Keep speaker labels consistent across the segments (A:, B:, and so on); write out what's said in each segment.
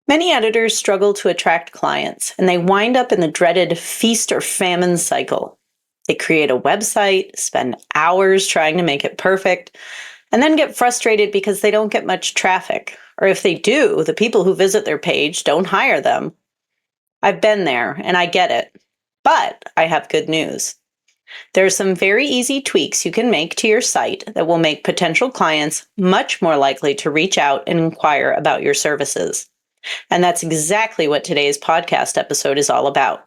A: Many editors struggle to attract clients, and they wind up in the dreaded feast or famine cycle. They create a website, spend hours trying to make it perfect, and then get frustrated because they don't get much traffic. Or if they do, the people who visit their page don't hire them. I've been there, and I get it. But I have good news. There are some very easy tweaks you can make to your site that will make potential clients much more likely to reach out and inquire about your services. And that's exactly what today's podcast episode is all about.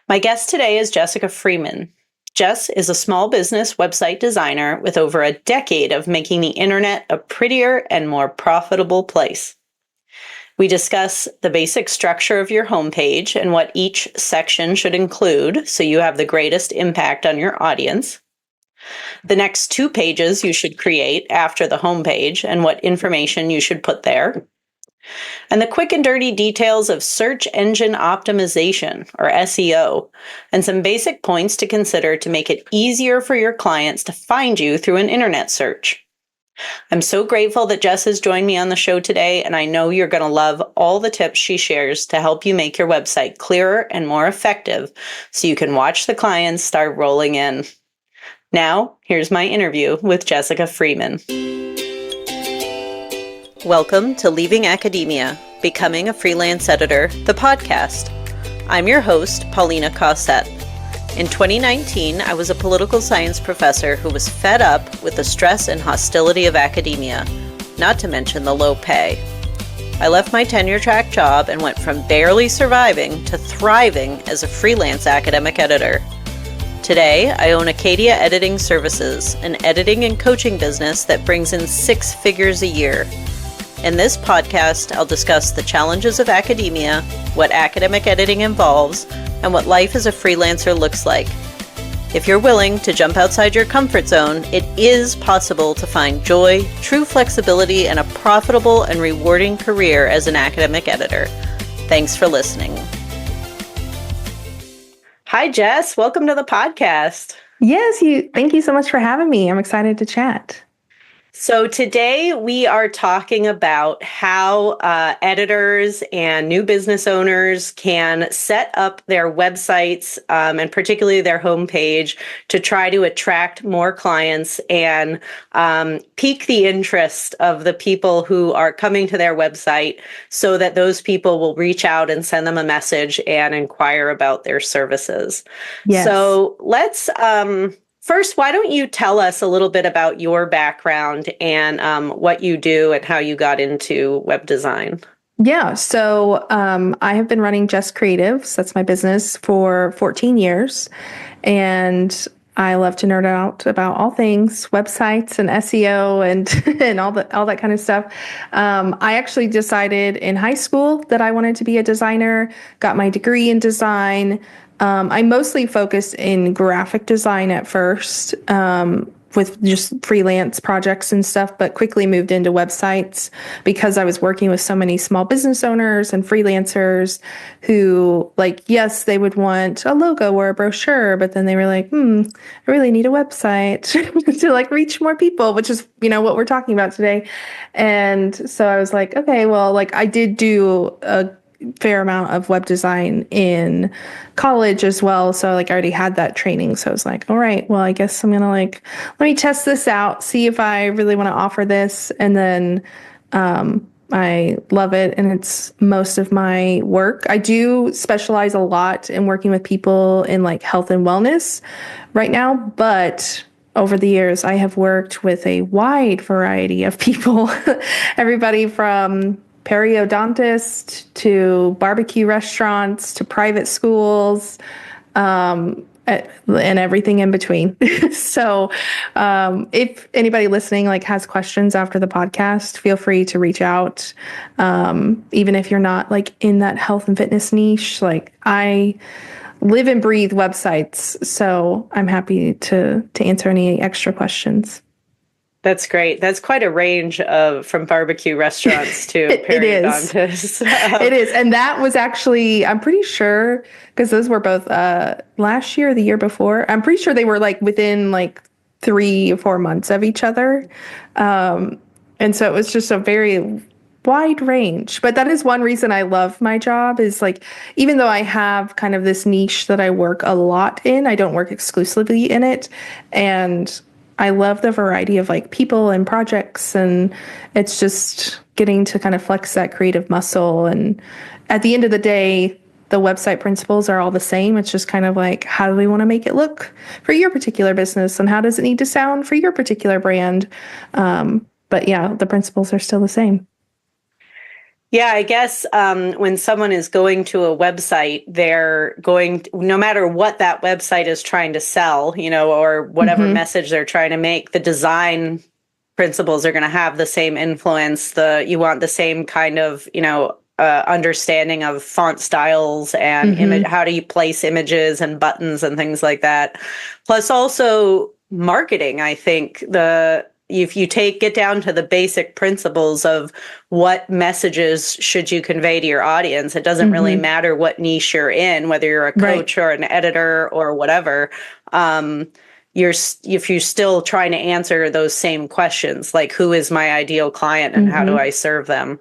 A: My guest today is Jessica Freeman. Jess is a small business website designer with over a decade of making the internet a prettier and more profitable place. We discuss the basic structure of your homepage and what each section should include so you have the greatest impact on your audience. The next 2 pages you should create after the homepage and what information you should put there. And the quick and dirty details of search engine optimization, or SEO, and some basic points to consider to make it easier for your clients to find you through an internet search. I'm so grateful that Jess has joined me on the show today, and I know you're going to love all the tips she shares to help you make your website clearer and more effective so you can watch the clients start rolling in. Now, here's my interview with Jessica Freeman. Welcome to Leaving Academia, Becoming a Freelance Editor, the podcast. I'm your host, Paulina Cossette. In 2019, I was a political science professor who was fed up with the stress and hostility of academia, not to mention the low pay. I left my tenure-track job and went from barely surviving to thriving as a freelance academic editor. Today, I own Acadia Editing Services, an editing and coaching business that brings in 6 figures a year. In this podcast, I'll discuss the challenges of academia, what academic editing involves, and what life as a freelancer looks like. If you're willing to jump outside your comfort zone, it is possible to find joy, true flexibility, and a profitable and rewarding career as an academic editor. Thanks for listening. Hi, Jess. Welcome to the podcast.
B: Yes, thank you so much for having me. I'm excited to chat.
A: So today we are talking about how editors and new business owners can set up their websites and particularly their homepage to try to attract more clients and pique the interest of the people who are coming to their website so that those people will reach out and send them a message and inquire about their services.
B: Yes.
A: So let's first, why don't you tell us a little bit about your background and what you do and how you got into web design?
B: Yeah, so I have been running Jess Creatives, that's my business, for 14 years. And I love to nerd out about all things websites and SEO and all that kind of stuff. I actually decided in high school that I wanted to be a designer, got my degree in design. I mostly focused in graphic design at first, with just freelance projects and stuff, but quickly moved into websites because I was working with so many small business owners and freelancers who, yes, they would want a logo or a brochure, but then they were like, I really need a website to reach more people, which is, what we're talking about today. And so I was like, okay, well, I did do a fair amount of web design in college as well. So I already had that training. So I was like, all right, well, I guess I'm going to let me test this out, see if I really want to offer this. And then I love it. And it's most of my work. I do specialize a lot in working with people in health and wellness right now, but over the years, I have worked with a wide variety of people, everybody from periodontist to barbecue restaurants to private schools, and everything in between. So if anybody listening has questions after the podcast, feel free to reach out. Even if you're not in that health and fitness niche, I live and breathe websites. So I'm happy to answer any extra questions.
A: That's great. That's quite a range from barbecue restaurants to periodontists.
B: It is. And that was actually, I'm pretty sure, because those were both last year or the year before. I'm pretty sure they were within 3 or 4 months of each other. And so it was just a very wide range. But that is one reason I love my job is like, even though I have kind of this niche that I work a lot in, I don't work exclusively in it. And I love the variety of like people and projects. And it's just getting to kind of flex that creative muscle. And at the end of the day, the website principles are all the same. It's just kind of like, how do we want to make it look for your particular business? And how does it need to sound for your particular brand? But yeah, the principles are still the same.
A: Yeah, I guess when someone is going to a website, they're going to, no matter what that website is trying to sell, or whatever message they're trying to make, the design principles are going to have the same influence. You want the same kind of, understanding of font styles and how do you place images and buttons and things like that. Plus also marketing, I think if you get down to the basic principles of what messages should you convey to your audience, it doesn't really matter what niche you're in, whether you're a coach or an editor or whatever. If you're still trying to answer those same questions, like who is my ideal client and how do I serve them?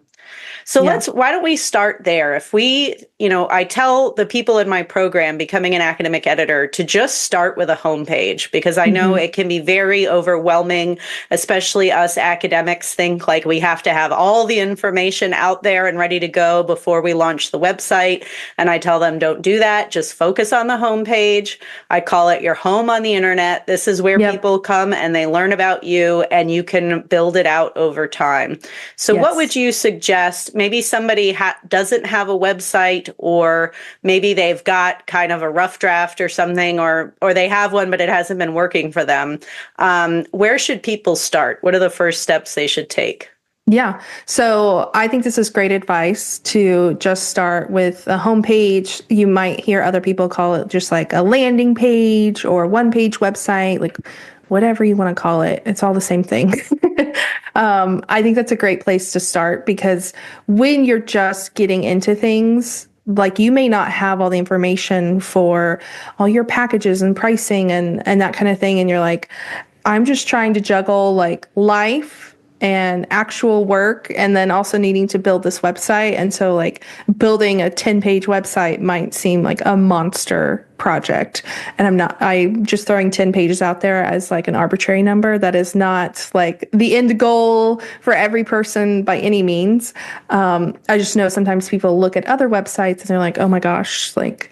A: So why don't we start there? If I tell the people in my program, Becoming an Academic Editor, to just start with a homepage, because I know it can be very overwhelming, especially us academics think like we have to have all the information out there and ready to go before we launch the website. And I tell them, don't do that. Just focus on the homepage. I call it your home on the internet. This is where people come and they learn about you, and you can build it out over time. So what would you suggest? Maybe somebody doesn't have a website, or maybe they've got kind of a rough draft or something, or they have one, but it hasn't been working for them. Where should people start? What are the first steps they should take?
B: Yeah. So I think this is great advice to just start with a homepage. You might hear other people call it just like a landing page or one-page website, like whatever you want to call it. It's all the same thing. I think that's a great place to start, because when you're just getting into things, like you may not have all the information for all your packages and pricing and that kind of thing. And you're like, I'm just trying to juggle like life and actual work, and then also needing to build this website. And so like building a 10-page website might seem like a monster project. And I'm just throwing 10 pages out there as like an arbitrary number. That is not like the end goal for every person by any means. I just know sometimes people look at other websites and they're like, oh my gosh, like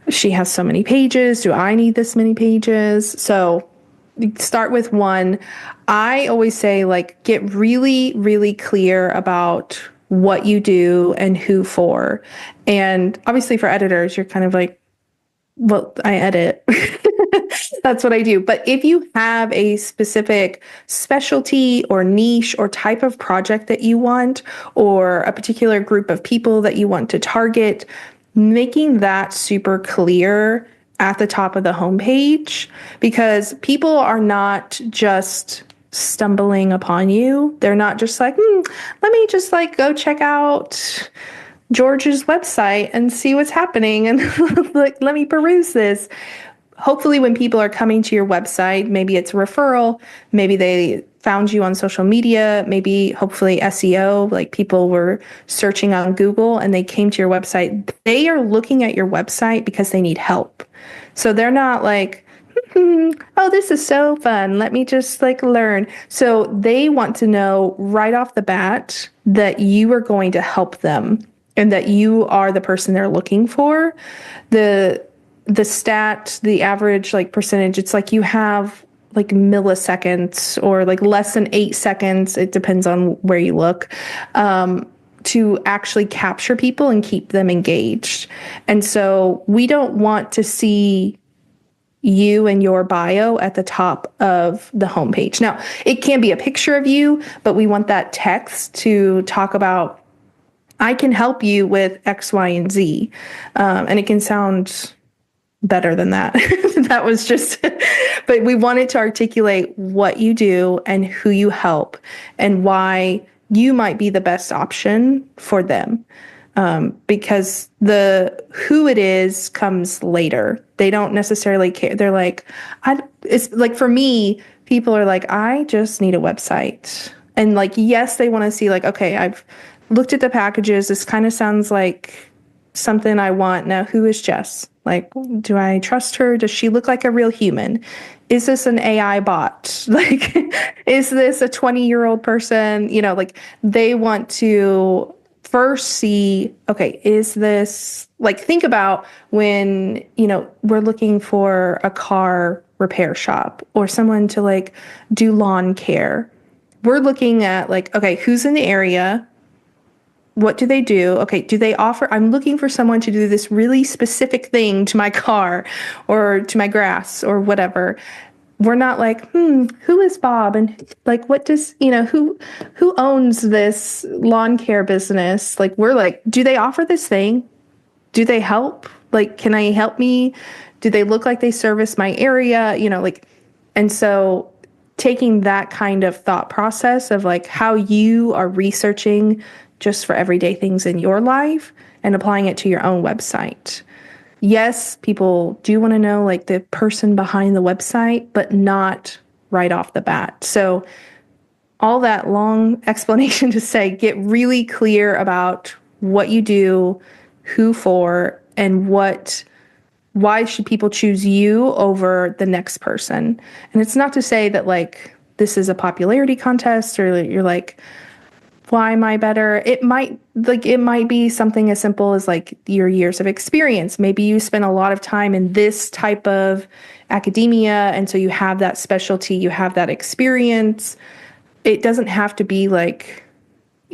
B: she has so many pages. Do I need this many pages? So start with one. I always say, like, get really, really clear about what you do and who for. And obviously for editors, you're kind of like, well, I edit. That's what I do. But if you have a specific specialty or niche or type of project that you want, or a particular group of people that you want to target, making that super clear at the top of the homepage, because people are not just stumbling upon you. They're not just like, let me just like go check out George's website and see what's happening and like, let me peruse this. Hopefully when people are coming to your website, maybe it's a referral, maybe they found you on social media, maybe hopefully SEO, like people were searching on Google and they came to your website. They are looking at your website because they need help. So they're not like, oh, this is so fun, let me just like learn. So they want to know right off the bat that you are going to help them and that you are the person they're looking for. The average like percentage, it's like you have like milliseconds or like less than 8 seconds. It depends on where you look, to actually capture people and keep them engaged. And so we don't want to see you and your bio at the top of the homepage. Now, it can be a picture of you, but we want that text to talk about, I can help you with X, Y, and Z. And it can sound better than that. That was just, but we wanted to articulate what you do and who you help and why you might be the best option for them. Because the who it is comes later. They don't necessarily care. They're like, it's like for me, people are like, I just need a website. And like, yes, they want to see like, okay, I've looked at the packages. This kind of sounds like something I want. Now, who is Jess? Like, do I trust her? Does she look like a real human? Is this an AI bot? Like, is this a 20-year-old person? You know, like they want to first see, okay, is this like, think about when, you know, we're looking for a car repair shop or someone to like do lawn care. We're looking at like, okay, who's in the area? What do they do? Okay, do they offer? I'm looking for someone to do this really specific thing to my car or to my grass or whatever. We're not like, who is Bob? And like, what does, you know, who owns this lawn care business? Like, we're like, do they offer this thing? Do they help? Like, can I help me? Do they look like they service my area? You know, like, and so taking that kind of thought process of like how you are researching just for everyday things in your life and applying it to your own website. Yes, people do want to know like the person behind the website, but not right off the bat. So all that long explanation to say, get really clear about what you do, who for, and why should people choose you over the next person. And it's not to say that like this is a popularity contest or you're like, why am I better? It might be something as simple as like your years of experience. Maybe you spend a lot of time in this type of academia, and so you have that specialty, you have that experience. It doesn't have to be like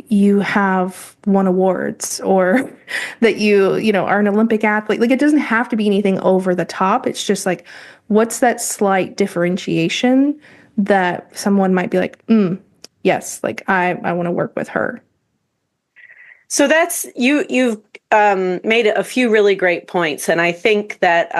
B: you have won awards or that you know, are an Olympic athlete. Like it doesn't have to be anything over the top. It's just like, what's that slight differentiation that someone might be like, yes, like I want to work with her.
A: So that's you've made a few really great points, and I think that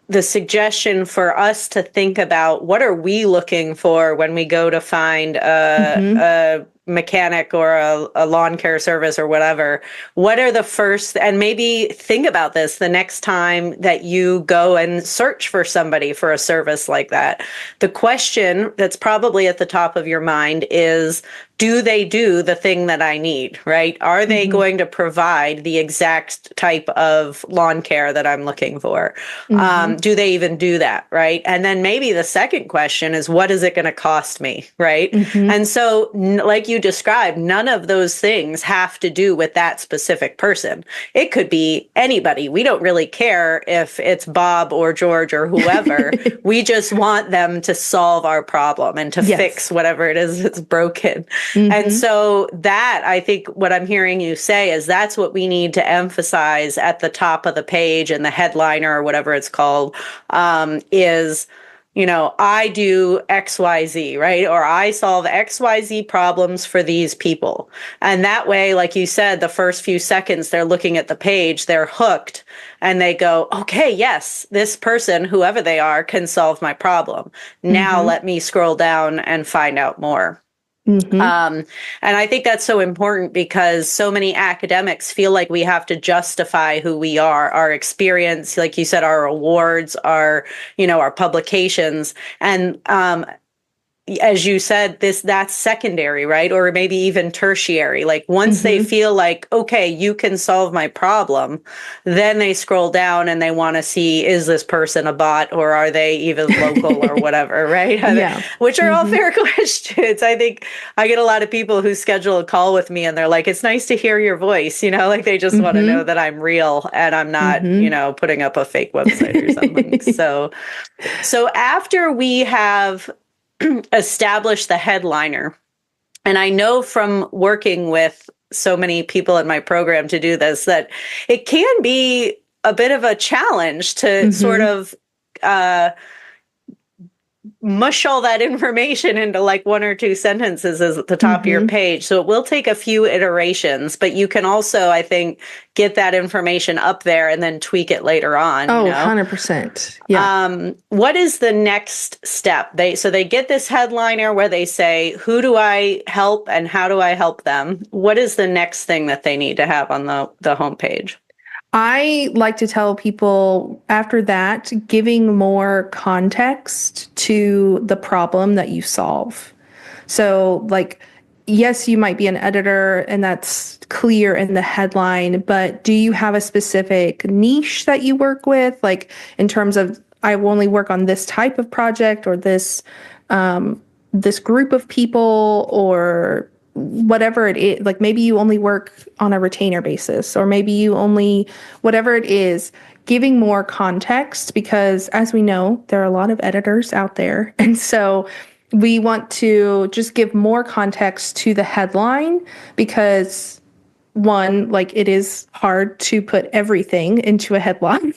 A: the suggestion for us to think about what are we looking for when we go to find a mechanic or a lawn care service or whatever. What are the first, and maybe think about this the next time that you go and search for somebody for a service like that. The question that's probably at the top of your mind is, do they do the thing that I need, right? Are they going to provide the exact type of lawn care that I'm looking for? Do they even do that, right? And then maybe the second question is, what is it going to cost me, right? And so, like you described, none of those things have to do with that specific person. It could be anybody. We don't really care if it's Bob or George or whoever. We just want them to solve our problem and to fix whatever it is that's broken. And so that, I think what I'm hearing you say is that's what we need to emphasize at the top of the page and the headliner or whatever it's called, is, you know, I do XYZ, right? Or I solve XYZ problems for these people. And that way, like you said, the first few seconds they're looking at the page, they're hooked and they go, okay, yes, this person, whoever they are, can solve my problem. Now let me scroll down and find out more. And I think that's so important because so many academics feel like we have to justify who we are, our experience, like you said, our awards, our, you know, our publications. And as you said, that's secondary, right? Or maybe even tertiary. Like once they feel like, okay, you can solve my problem, then they scroll down and they want to see, is this person a bot or are they even local or whatever, right?
B: Yeah.
A: Which are all fair questions. I think I get a lot of people who schedule a call with me and they're like, it's nice to hear your voice, you know, like they just want to know that I'm real and I'm not, you know, putting up a fake website or something. So after we have establish the headliner. And I know from working with so many people in my program to do this, that it can be a bit of a challenge to sort of mush all that information into like one or two sentences at the top of your page. So it will take a few iterations, but you can also, I think, get that information up there and then tweak it later on.
B: Oh,
A: you know?
B: 100%. Yeah.
A: What is the next step? They get this headliner where they say, who do I help and how do I help them? What is the next thing that they need to have on the homepage?
B: I like to tell people after that, giving more context to the problem that you solve. So like, yes, you might be an editor and that's clear in the headline, but do you have a specific niche that you work with? Like in terms of, I will only work on this type of project or this group of people or whatever it is. Like maybe you only work on a retainer basis, or maybe you only, whatever it is, giving more context, because as we know, there are a lot of editors out there. And so we want to just give more context to the headline, because one, like it is hard to put everything into a headline.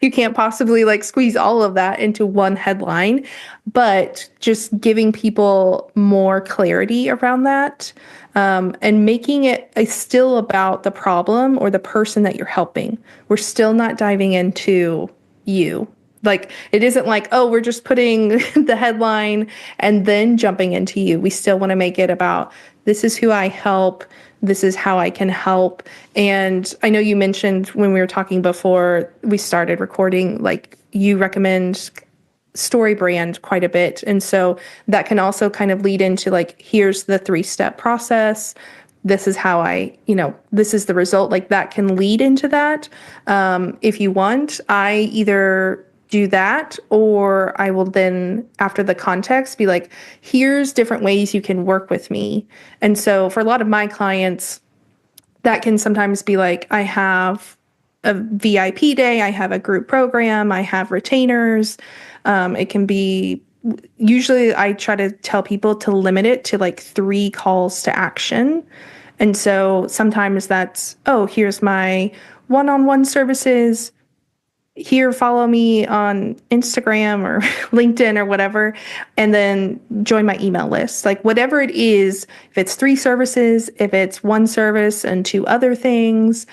B: You can't possibly like squeeze all of that into one headline, but just giving people more clarity around that, and making it still about the problem or the person that you're helping. We're still not diving into you. Like it isn't like, oh, we're just putting the headline and then jumping into you. We still want to make it about, this is who I help. This is how I can help. And I know you mentioned when we were talking before we started recording, like you recommend StoryBrand quite a bit. And so that can also kind of lead into like, here's the 3-step process. This is how this is the result. Like that can lead into that. If you want, I either do that, or I will then, after the context, be like, here's different ways you can work with me. And so for a lot of my clients, that can sometimes be like, I have a VIP day, I have a group program, I have retainers. It can be, usually I try to tell people to limit it to like 3 calls to action. And so sometimes that's, oh, here's my one-on-one services. Here, follow me on Instagram or LinkedIn or whatever, and then join my email list. Like whatever it is, if it's 3 services, if it's 1 service and 2 other things,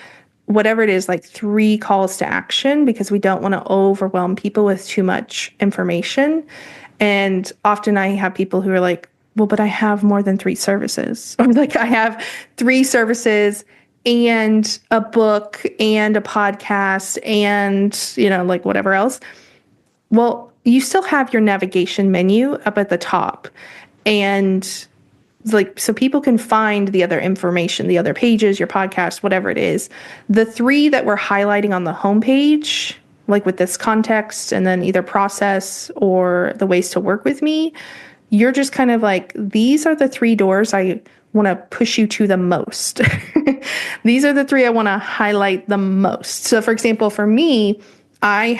B: whatever it is, like 3 calls to action, because we don't want to overwhelm people with too much information. And often I have people who are like, well, but I have more than 3 services. Or like I have 3 services and a book and a podcast and, like whatever else. Well, you still have your navigation menu up at the top. And like, so people can find the other information, the other pages, your podcast, whatever it is. The 3 that we're highlighting on the homepage, like with this context and then either process or the ways to work with me, you're just kind of like, these are the 3 doors I want to push you to the most. These are the 3 I want to highlight the most. So for example, for me, I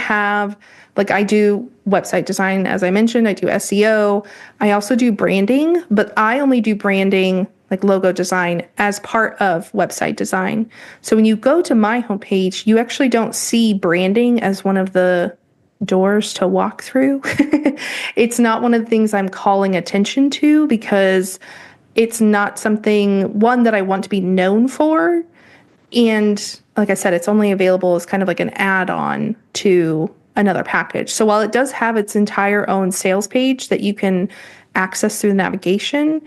B: do website design, as I mentioned, I do SEO. I also do branding, but I only do branding, like logo design, as part of website design. So when you go to my homepage, you actually don't see branding as one of the doors to walk through. It's not one of the things I'm calling attention to, because it's not something, one, that I want to be known for. And like I said, it's only available as kind of like an add-on to another package. So while it does have its entire own sales page that you can access through the navigation,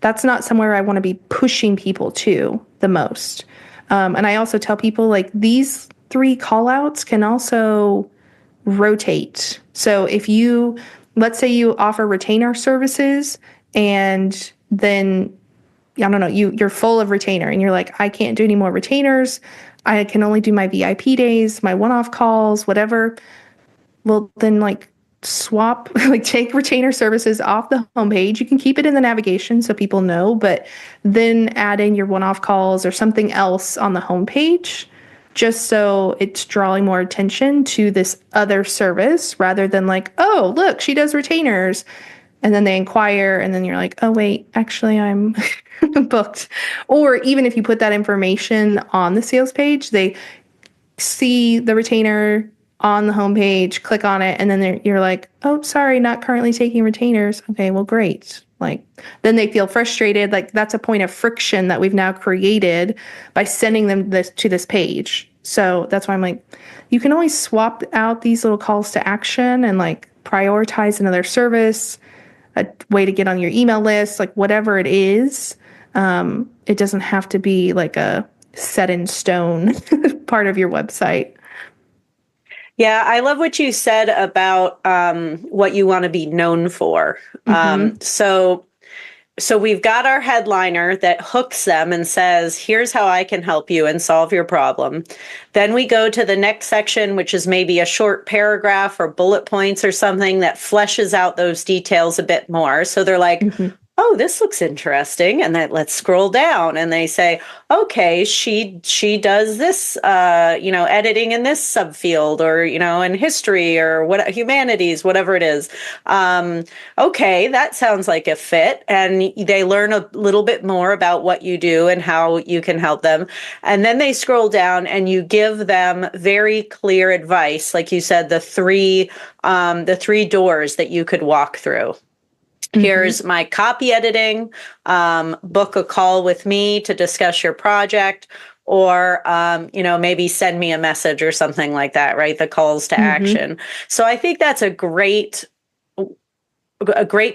B: that's not somewhere I want to be pushing people to the most. And I also tell people like these 3 call outs can also rotate. So if you, let's say you offer retainer services and then, I don't know, you're full of retainer and you're like, I can't do any more retainers. I can only do my VIP days, my one-off calls, whatever. Well, then like swap, like take retainer services off the homepage. You can keep it in the navigation so people know, but then add in your one-off calls or something else on the homepage, just so it's drawing more attention to this other service rather than like, oh, look, she does retainers. And then they inquire, and then you're like, oh, wait, actually, I'm booked. Or even if you put that information on the sales page, they see the retainer on the homepage, click on it, and then you're like, oh, sorry, not currently taking retainers. Okay, well, great. Like, then they feel frustrated. Like, that's a point of friction that we've now created by sending them to this page. So that's why I'm like, you can always swap out these little calls to action and like prioritize another service, a way to get on your email list, like whatever it is. It doesn't have to be like a set in stone part of your website.
A: Yeah, I love what you said about what you want to be known for. So So we've got our headliner that hooks them and says, here's how I can help you and solve your problem. Then we go to the next section, which is maybe a short paragraph or bullet points or something that fleshes out those details a bit more. So they're like,
B: Mm-hmm.
A: oh, this looks interesting. And then let's scroll down and they say, okay, she does this, editing in this subfield or, in history or what humanities, whatever it is. Okay, that sounds like a fit. And they learn a little bit more about what you do and how you can help them. And then they scroll down and you give them very clear advice. Like you said, the three doors that you could walk through.
B: Mm-hmm.
A: Here's my copy editing, book a call with me to discuss your project, or, maybe send me a message or something like that, right? The calls to
B: Mm-hmm.
A: action. So I think that's a great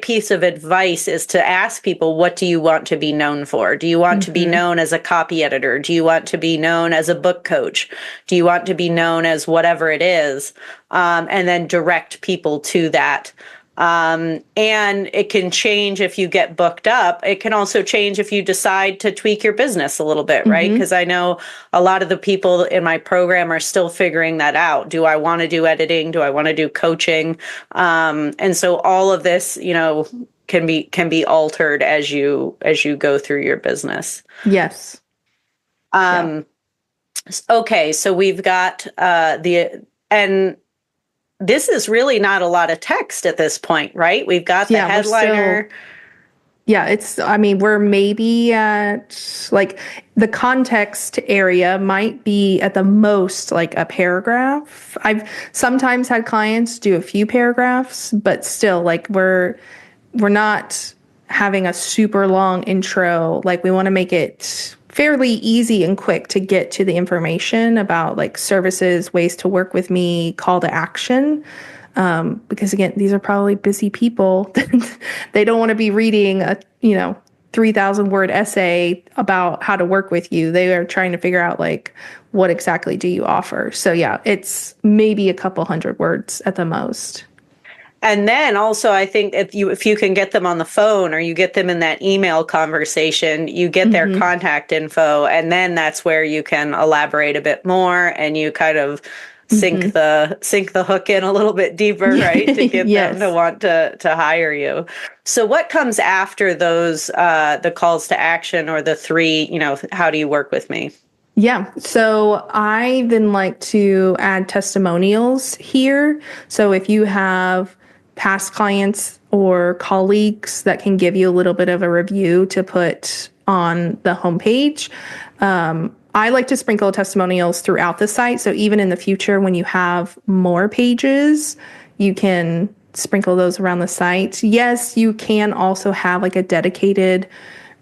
A: piece of advice is to ask people, what do you want to be known for? Do you want to be
B: Mm-hmm.
A: known as a copy editor? Do you want to be known as a book coach? Do you want to be known as whatever it is? And then direct people to that. And it can change if you get booked up. It can also change if you decide to tweak your business a little bit, right?
B: Mm-hmm.
A: Because I know a lot of the people in my program are still figuring that out. Do I want to do editing? Do I want to do coaching? And so all of this, can be altered as you go through your business.
B: Yes. Yeah.
A: Um, okay, so we've got and this is really not a lot of text at this point, right? We've got the
B: Yeah, we're still,
A: headliner.
B: yeah, we're maybe at like the context area might be at the most like a paragraph. I've sometimes had clients do a few paragraphs, but still like we're not having a super long intro. Like we want to make it fairly easy and quick to get to the information about like services, ways to work with me, call to action. Because again, these are probably busy people. They don't want to be reading a, 3,000 word essay about how to work with you. They are trying to figure out like, what exactly do you offer? So yeah, it's maybe a couple hundred words at the most.
A: And then also I think if you can get them on the phone or you get them in that email conversation, you get their
B: Mm-hmm.
A: contact info, and then that's where you can elaborate a bit more and you kind of sink
B: Mm-hmm.
A: the hook in a little bit deeper, right? To get them to
B: Yes.
A: want to hire you. So what comes after those the calls to action or the three, how do you work with me?
B: Yeah. So I then like to add testimonials here. So if you have past clients or colleagues that can give you a little bit of a review to put on the homepage, I like to sprinkle testimonials throughout the site. So even in the future, when you have more pages, you can sprinkle those around the site. Yes, you can also have like a dedicated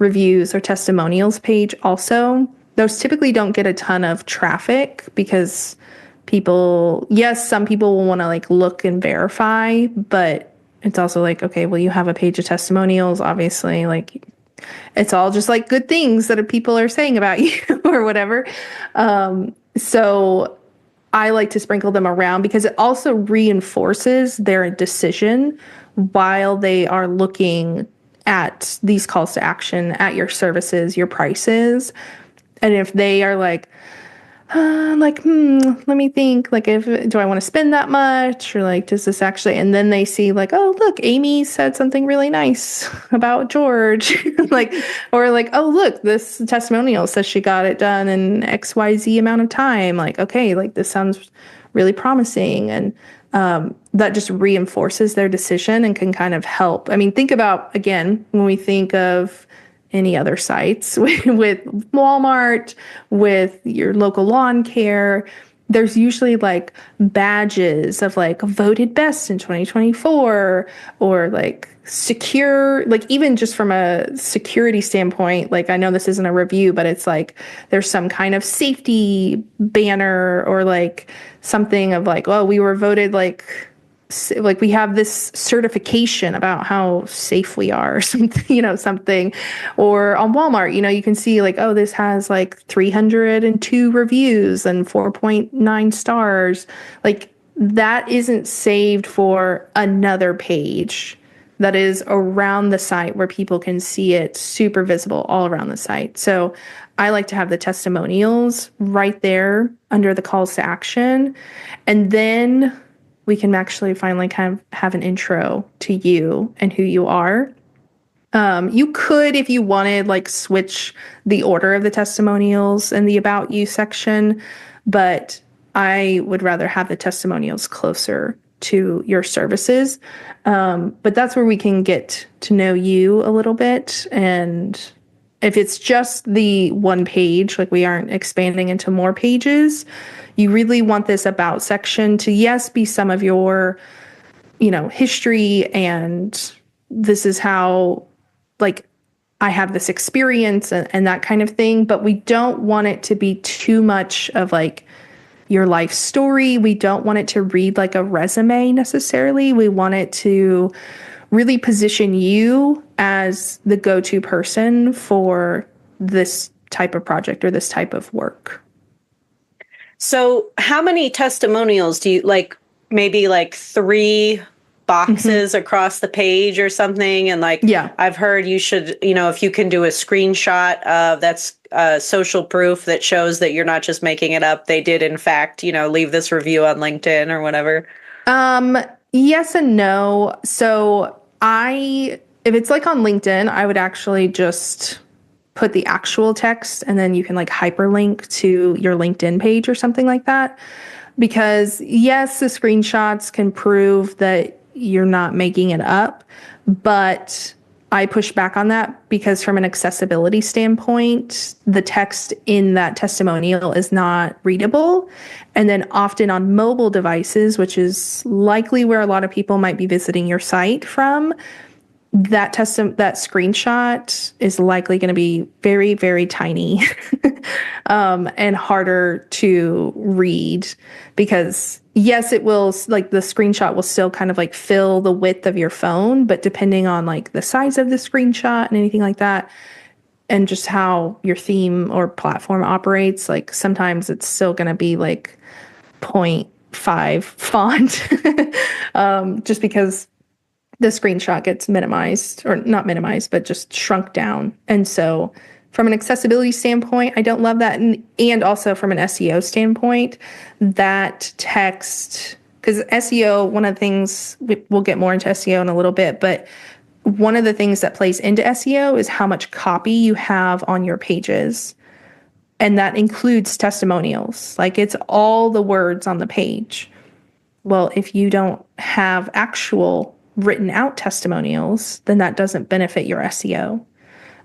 B: reviews or testimonials page also. Those typically don't get a ton of traffic because yes, some people will want to like look and verify, but it's also like, okay, well, you have a page of testimonials, obviously, like it's all just like good things that people are saying about you or whatever. So I like to sprinkle them around because it also reinforces their decision while they are looking at these calls to action, at your services, your prices. And if they are let me think, like, if do I want to spend that much, or like, does this actually? And then they see, like, oh, look, Amy said something really nice about George, like, or like, oh, look, this testimonial says she got it done in XYZ amount of time. Like, okay, like this sounds really promising, and that just reinforces their decision and can kind of help. I mean, think about again when we think of any other sites with Walmart, with your local lawn care. There's usually like badges of like voted best in 2024 or like secure, like even just from a security standpoint, like I know this isn't a review, but it's like there's some kind of safety banner or like something of like, oh, we were voted like we have this certification about how safe we are or something, something. Or on Walmart, you can see like, oh, this has like 302 reviews and 4.9 stars. Like that isn't saved for another page. that is around the site where people can see it super visible all around the site. So I like to have the testimonials right there under the calls to action. And then we can actually finally kind of have an intro to you and who you are. You could, if you wanted, like switch the order of the testimonials in the About You section, but I would rather have the testimonials closer to your services. But that's where we can get to know you a little bit. And if it's just the one page, like we aren't expanding into more pages, you really want this About section to, yes, be some of your, history, and this is how, like, I have this experience and that kind of thing, but we don't want it to be too much of like your life story. We don't want it to read like a resume necessarily. We want it to really position you as the go-to person for this type of project or this type of work.
A: So how many testimonials do you like? Maybe like 3 boxes across the page or something. And like,
B: Yeah.
A: I've heard you should, if you can do a screenshot of that's social proof that shows that you're not just making it up. They did, in fact, leave this review on LinkedIn or whatever.
B: Yes and no. So if it's like on LinkedIn, I would actually just put the actual text and then you can like hyperlink to your LinkedIn page or something like that. Because yes, the screenshots can prove that you're not making it up, but I push back on that because from an accessibility standpoint, the text in that testimonial is not readable. And then often on mobile devices, which is likely where a lot of people might be visiting your site from, that screenshot is likely going to be very, very tiny and harder to read because yes, it will, like the screenshot will still kind of like fill the width of your phone, but depending on like the size of the screenshot and anything like that, and just how your theme or platform operates, like sometimes it's still going to be like 0.5 font just because the screenshot gets minimized, or not minimized, but just shrunk down. And so from an accessibility standpoint, I don't love that. And also from an SEO standpoint, that text, because SEO, one of the things, we'll get more into SEO in a little bit, but one of the things that plays into SEO is how much copy you have on your pages. And that includes testimonials. Like it's all the words on the page. Well, if you don't have actual written out testimonials, then that doesn't benefit your SEO.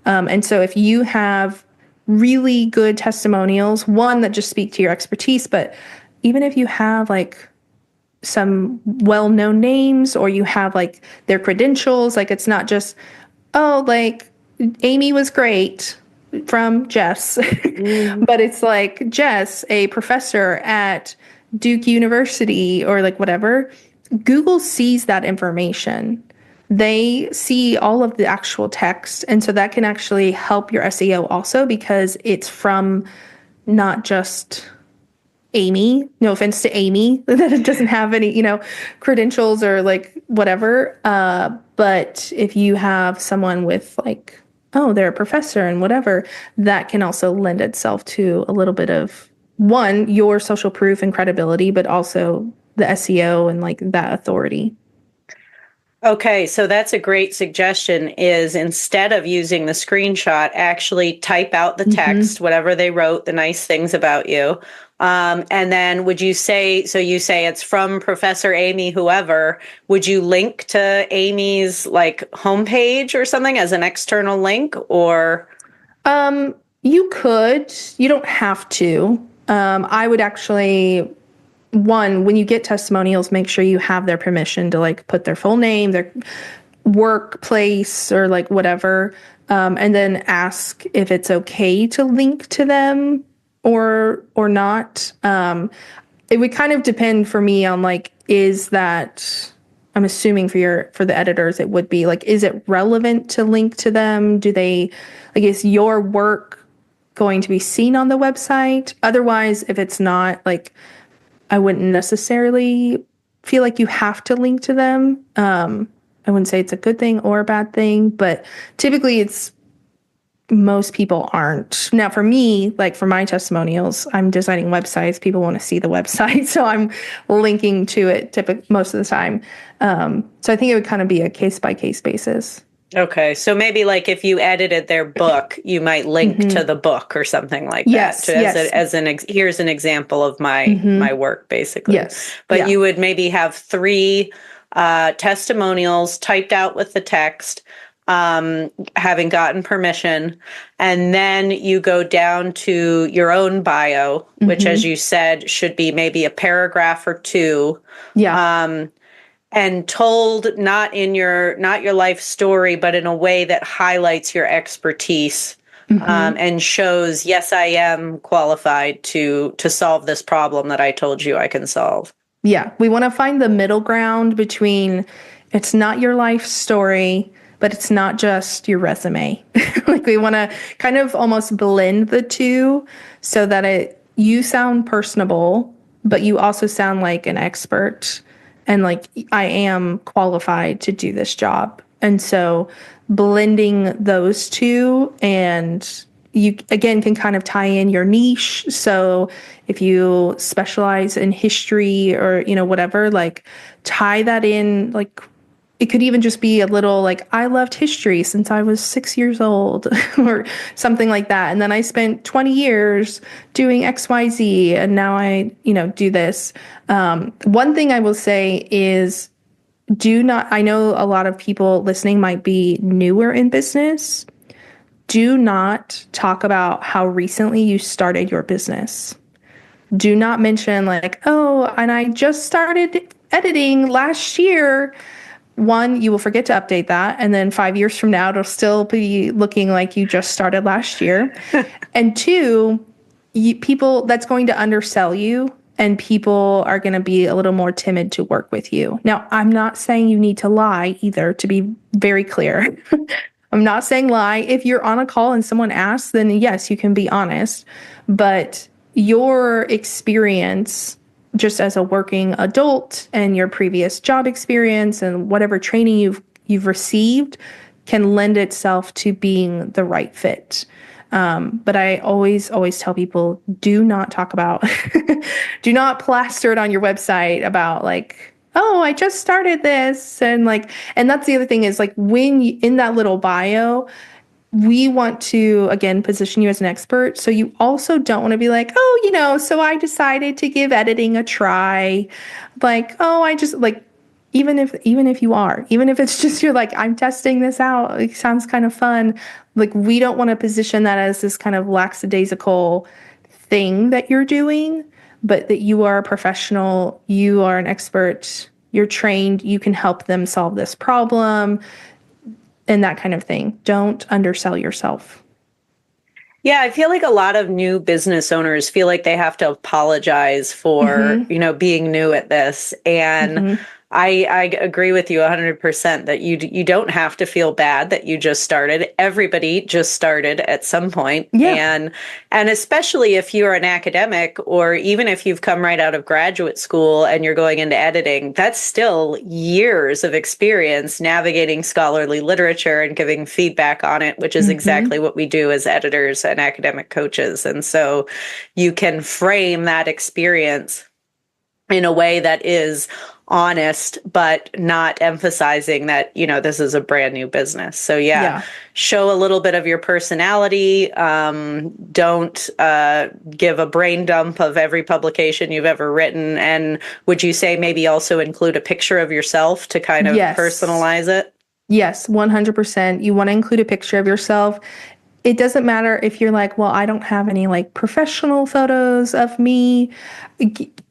B: And so if you have really good testimonials, one that just speak to your expertise, but even if you have like some well-known names or you have like their credentials, like it's not just, oh, like Amy was great from Jess, but it's like Jess, a professor at Duke University or like whatever. Google sees that information. They see all of the actual text. And so that can actually help your SEO also because it's from not just Amy, no offense to Amy, that it doesn't have any, credentials or like whatever. But if you have someone with like, oh, they're a professor and whatever, that can also lend itself to a little bit of one, your social proof and credibility, but also the SEO and like that authority.
A: Okay, so that's a great suggestion is instead of using the screenshot, actually type out the text, whatever they wrote, the nice things about you. And then would you say, so you say it's from Professor Amy, whoever, would you link to Amy's like homepage or something as an external link or?
B: You could, you don't have to. I would actually, one, when you get testimonials, make sure you have their permission to like put their full name, their workplace or like whatever. And then ask if it's okay to link to them or not. It would kind of depend for me on like, is that, I'm assuming for the editors, it would be like, is it relevant to link to them? Do they, like, is your work going to be seen on the website? Otherwise, if it's not, like, I wouldn't necessarily feel like you have to link to them. I wouldn't say it's a good thing or a bad thing, but typically most people aren't. Now, for me, like for my testimonials, I'm designing websites. People want to see the website, so I'm linking to it most of the time. So I think it would kind of be a case by case basis.
A: Okay, so maybe like if you edited their book, you might link to the book or something like that.
B: Yes, yes.
A: Here's an example of my work, basically.
B: Yes.
A: But
B: Yeah.
A: you would maybe have three testimonials typed out with the text, having gotten permission, and then you go down to your own bio, which, as you said, should be maybe a paragraph or two.
B: Yeah.
A: And told not your life story, but in a way that highlights your expertise, and shows, yes, I am qualified to solve this problem that I told you I can solve.
B: Yeah. We want to find the middle ground between it's not your life story, but it's not just your resume. Like we want to kind of almost blend the two so that you sound personable, but you also sound like an expert and like I am qualified to do this job. And so blending those two, and you again can kind of tie in your niche. So if you specialize in history or, whatever, like tie that in, like it could even just be a little like, I loved history since I was 6 years old or something like that. And then I spent 20 years doing XYZ and now I, do this. One thing I will say is I know a lot of people listening might be newer in business. Do not talk about how recently you started your business. Do not mention like, oh, and I just started editing last year. One, you will forget to update that. And then 5 years from now, it'll still be looking like you just started last year. And two, people, that's going to undersell you and people are going to be a little more timid to work with you. Now, I'm not saying you need to lie either, to be very clear. I'm not saying lie. If you're on a call and someone asks, then yes, you can be honest. But your experience just as a working adult and your previous job experience and whatever training you've received can lend itself to being the right fit. But I always tell people, do not talk about, do not plaster it on your website about like, oh, I just started this. And that's the other thing is like in that little bio, we want to, again, position you as an expert. So you also don't want to be like, oh, so I decided to give editing a try. Like, oh, I just like, even if it's just you're like, I'm testing this out. It sounds kind of fun. Like, we don't want to position that as this kind of lackadaisical thing that you're doing, but that you are a professional, you are an expert, you're trained, you can help them solve this problem. And that kind of thing. Don't undersell yourself.
A: Yeah, I feel like a lot of new business owners feel like they have to apologize for, being new at this. And I agree with you 100% that you don't have to feel bad that you just started. Everybody just started at some point.
B: Yeah.
A: And especially if you're an academic or even if you've come right out of graduate school and you're going into editing, that's still years of experience navigating scholarly literature and giving feedback on it, which is exactly what we do as editors and academic coaches. And so you can frame that experience in a way that is honest, but not emphasizing that, this is a brand new business. So yeah. Show a little bit of your personality. Don't give a brain dump of every publication you've ever written. And would you say maybe also include a picture of yourself to kind of personalize it?
B: Yes, 100%. You want to include a picture of yourself. It doesn't matter if you're like, well, I don't have any like professional photos of me.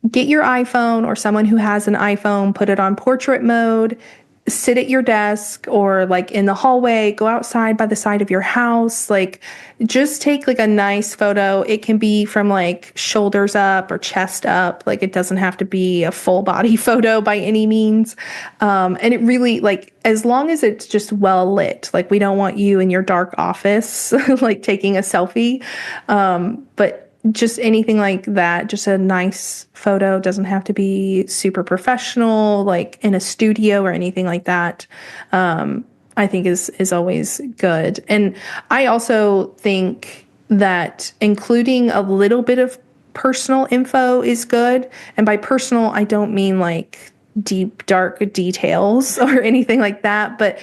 B: Get your iPhone or someone who has an iPhone, put it on portrait mode, sit at your desk or like in the hallway, go outside by the side of your house. Like just take like a nice photo. It can be from like shoulders up or chest up. Like it doesn't have to be a full body photo by any means. And it really like, as long as it's just well lit, like we don't want you in your dark office, like taking a selfie. But just anything like that, just a nice photo, doesn't have to be super professional, like in a studio or anything like that. I think is always good. And I also think that including a little bit of personal info is good. And by personal, I don't mean like deep, dark details or anything like that. But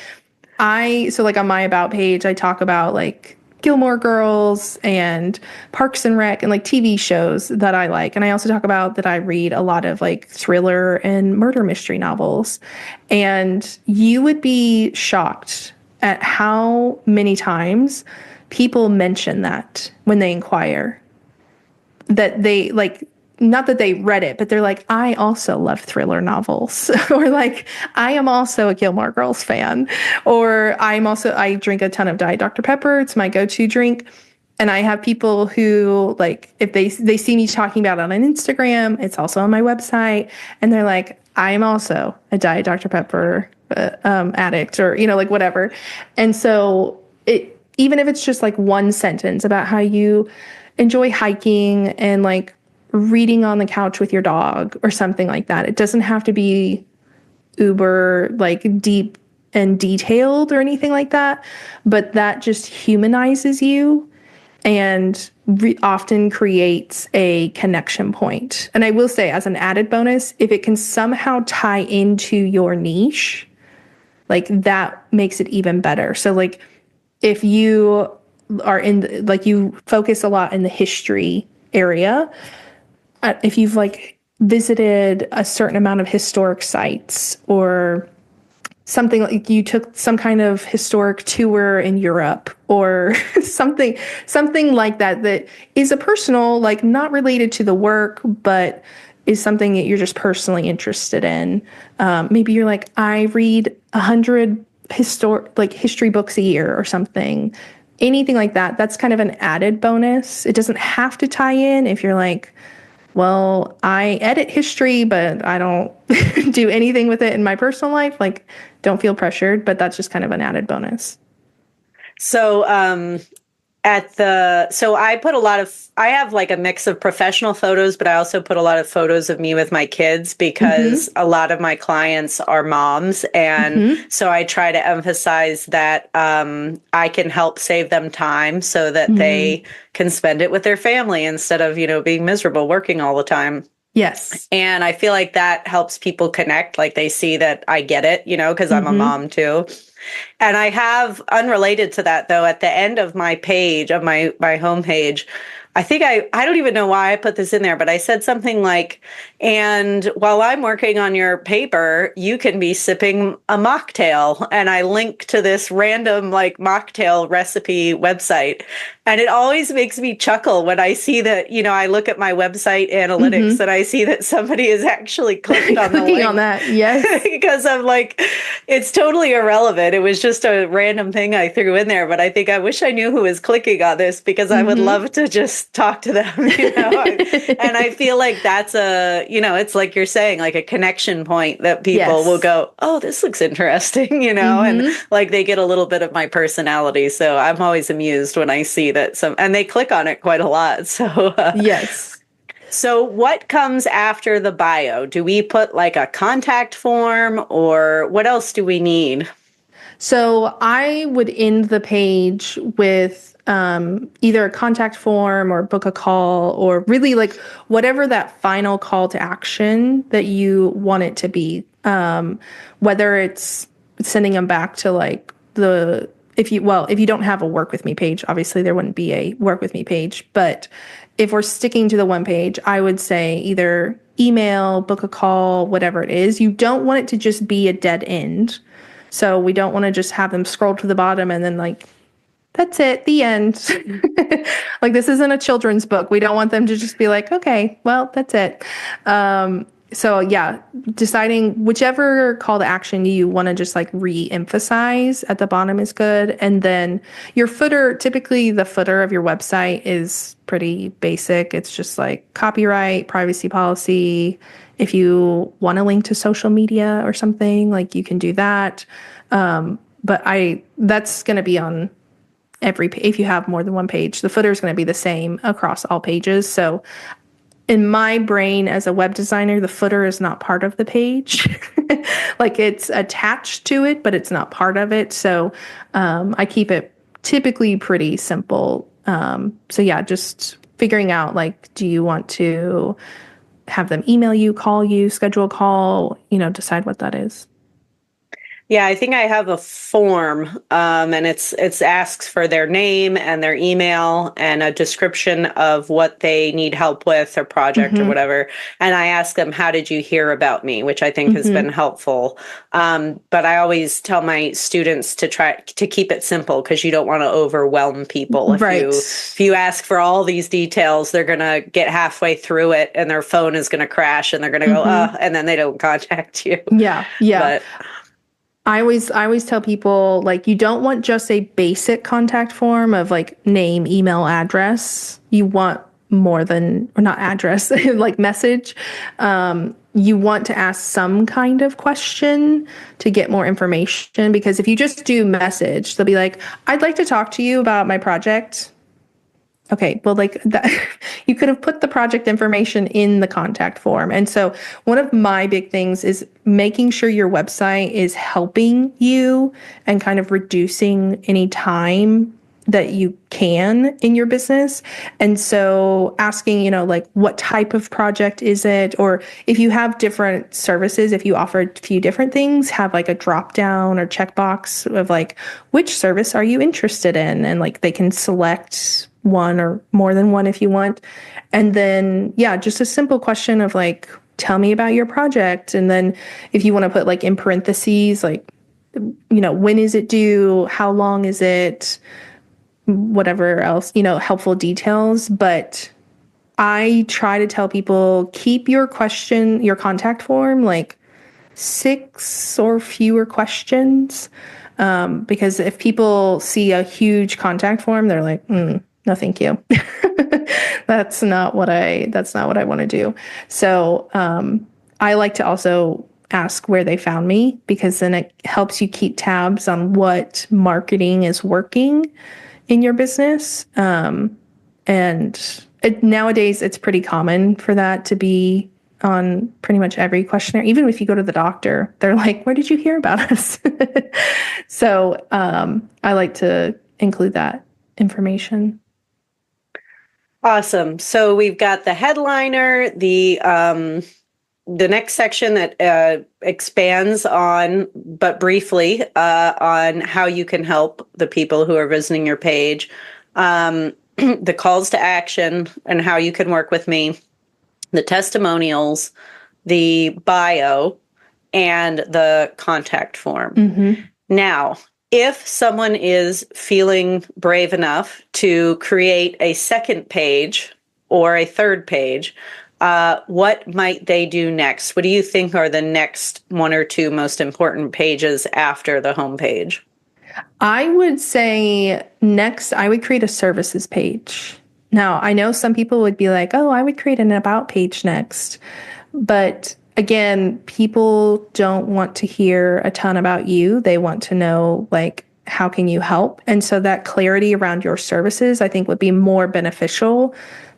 B: so like on my about page, I talk about like Gilmore Girls and Parks and Rec and like TV shows that I like. And I also talk about that I read a lot of like thriller and murder mystery novels. And you would be shocked at how many times people mention that when they inquire, that they like, not that they read it, but they're like, I also love thriller novels. Or like, I am also a Gilmore Girls fan. Or I drink a ton of Diet Dr. Pepper. It's my go-to drink. And I have people who like, if they see me talking about it on Instagram, it's also on my website. And they're like, I am also a Diet Dr. Pepper addict, or, like whatever. And so even if it's just like one sentence about how you enjoy hiking and like reading on the couch with your dog or something like that. It doesn't have to be uber like deep and detailed or anything like that, but that just humanizes you and often creates a connection point. And I will say, as an added bonus, if it can somehow tie into your niche, like that makes it even better. So like if you are like you focus a lot in the history area, if you've like visited a certain amount of historic sites, or something like you took some kind of historic tour in Europe, or something like that is a personal, like not related to the work, but is something that you're just personally interested in. Maybe you're like, I read 100 history books a year or something. Anything like that. That's kind of an added bonus. It doesn't have to tie in if you're like, well, I edit history, but I don't do anything with it in my personal life. Like, don't feel pressured, but that's just kind of an added bonus.
A: So, I have like a mix of professional photos, but I also put a lot of photos of me with my kids because a lot of my clients are moms. And so I try to emphasize that I can help save them time so that they can spend it with their family instead of, being miserable working all the time.
B: Yes.
A: And I feel like that helps people connect. Like they see that I get it, because I'm a mom too. And I have, unrelated to that though, at the end of my page, of my homepage, I don't even know why I put this in there, but I said something like, and while I'm working on your paper, you can be sipping a mocktail. And I link to this random like mocktail recipe website. And it always makes me chuckle when I see that, I look at my website analytics and I see that somebody has actually clicked on the link.
B: On that, yes.
A: Because I'm like, it's totally irrelevant. It was just a random thing I threw in there. But I think I wish I knew who was clicking on this because I would love to just talk to them, And I feel like that's it's like you're saying, like a connection point that people will go, oh, this looks interesting, and like they get a little bit of my personality. So I'm always amused when I see that and they click on it quite a lot. So
B: yes.
A: So what comes after the bio? Do we put like a contact form, or what else do we need?
B: So I would end the page with either a contact form or book a call, or really like whatever that final call to action that you want it to be. Whether it's sending them back to like if you don't have a work with me page, obviously there wouldn't be a work with me page. But if we're sticking to the one page, I would say either email, book a call, whatever it is. You don't want it to just be a dead end. So we don't want to just have them scroll to the bottom and then like, that's it, the end. Like this isn't a children's book. We don't want them to just be like, okay, well, that's it. So yeah, deciding whichever call to action you want to just like re-emphasize at the bottom is good. And then your footer, typically the footer of your website is pretty basic. It's just like copyright, privacy policy. If you want to link to social media or something, like you can do that. But that's going to be on if you have more than one page, the footer is going to be the same across all pages. So in my brain as a web designer, the footer is not part of the page. Like it's attached to it, but it's not part of it. So I keep it typically pretty simple. So yeah, just figuring out like, do you want to have them email you, call you, schedule a call, decide what that is.
A: Yeah, I think I have a form, and it's asks for their name and their email and a description of what they need help with or project or
B: Mm-hmm.
A: whatever. And I ask them, "How did you hear about me?" Which I think has been
B: Mm-hmm.
A: helpful. But I always tell my students to try to keep it simple because you don't want to overwhelm people.
B: Right.
A: If you ask for all these details, they're gonna get halfway through it and their phone is gonna crash and they're gonna go,
B: Mm-hmm.
A: and then they don't contact you.
B: Yeah. Yeah.
A: But
B: I always tell people like you don't want just a basic contact form of like name, email, address. You want more than, or not address, like message. You want to ask some kind of question to get more information because if you just do message, they'll be like, I'd like to talk to you about my project. Okay, well, like that, you could have put the project information in the contact form. And so, one of my big things is making sure your website is helping you and kind of reducing any time that you can in your business. And so, asking, like what type of project is it? Or if you have different services, if you offer a few different things, have like a drop down or checkbox of like, which service are you interested in? And like they can select one or more than one if you want. And then, yeah, just a simple question of like, tell me about your project. And then if you want to put like in parentheses, like, when is it due? How long is it? Whatever else, helpful details. But I try to tell people keep your contact form like 6 or fewer questions. Because if people see a huge contact form, they're like, no, thank you. That's not what I want to do. So I like to also ask where they found me because then it helps you keep tabs on what marketing is working in your business. And nowadays, it's pretty common for that to be on pretty much every questionnaire. Even if you go to the doctor, they're like, "Where did you hear about us?" So I like to include that information.
A: awesome. So we've got the headliner, the next section that expands on, but briefly, on how you can help the people who are visiting your page, the calls to action and how you can work with me, the testimonials, the bio, and the contact form.
B: Mm-hmm.
A: Now, if someone is feeling brave enough to create a second page or a third page, what might they do next? What do you think are the next one or two most important pages after the homepage?
B: I would say next, I would create a services page. Now, I know some people would be like, oh, I would create an about page next. But again, people don't want to hear a ton about you. They want to know, like, how can you help? And so that clarity around your services, I think, would be more beneficial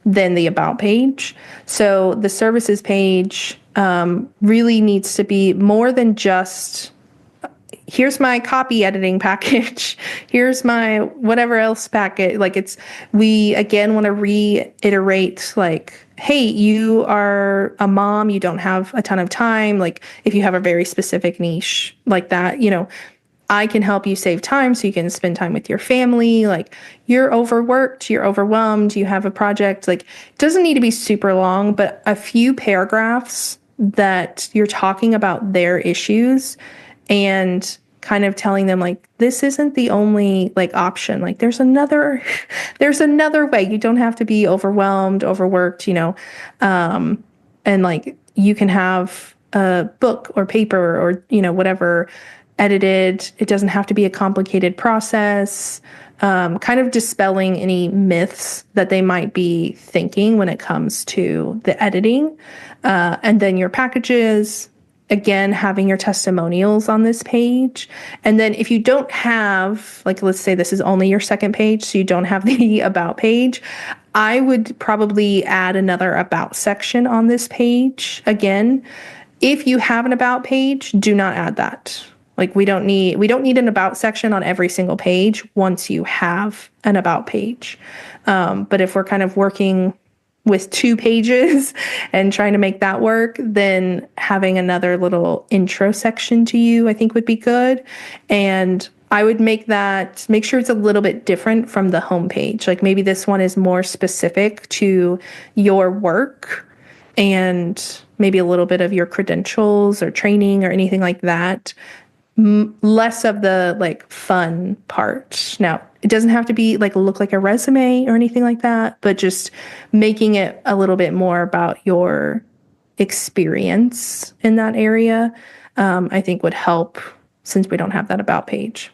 B: than the about page. So the services page really needs to be more than just here's my copy editing package. Here's my whatever else packet. Like we again want to reiterate like, hey, you are a mom, you don't have a ton of time. Like if you have a very specific niche like that, I can help you save time so you can spend time with your family. Like you're overworked, you're overwhelmed, you have a project. Like it doesn't need to be super long, but a few paragraphs that you're talking about their issues and kind of telling them like this isn't the only like option. Like there's another way. You don't have to be overwhelmed, overworked, and like you can have a book or paper or whatever edited. It doesn't have to be a complicated process. Kind of dispelling any myths that they might be thinking when it comes to the editing. And then your packages, again, having your testimonials on this page. And then if you don't have, like, let's say this is only your second page, so you don't have the about page, I would probably add another about section on this page. Again, if you have an about page, do not add that. Like, we don't need an about section on every single page once you have an about page. But if we're kind of working with 2 pages and trying to make that work, then having another little intro section to you, I think would be good. And I would make sure it's a little bit different from the homepage. Like, maybe this one is more specific to your work and maybe a little bit of your credentials or training or anything like that. Less of the like fun part. Now, it doesn't have to be like look like a resume or anything like that, but just making it a little bit more about your experience in that area, I think would help, since we don't have that about page.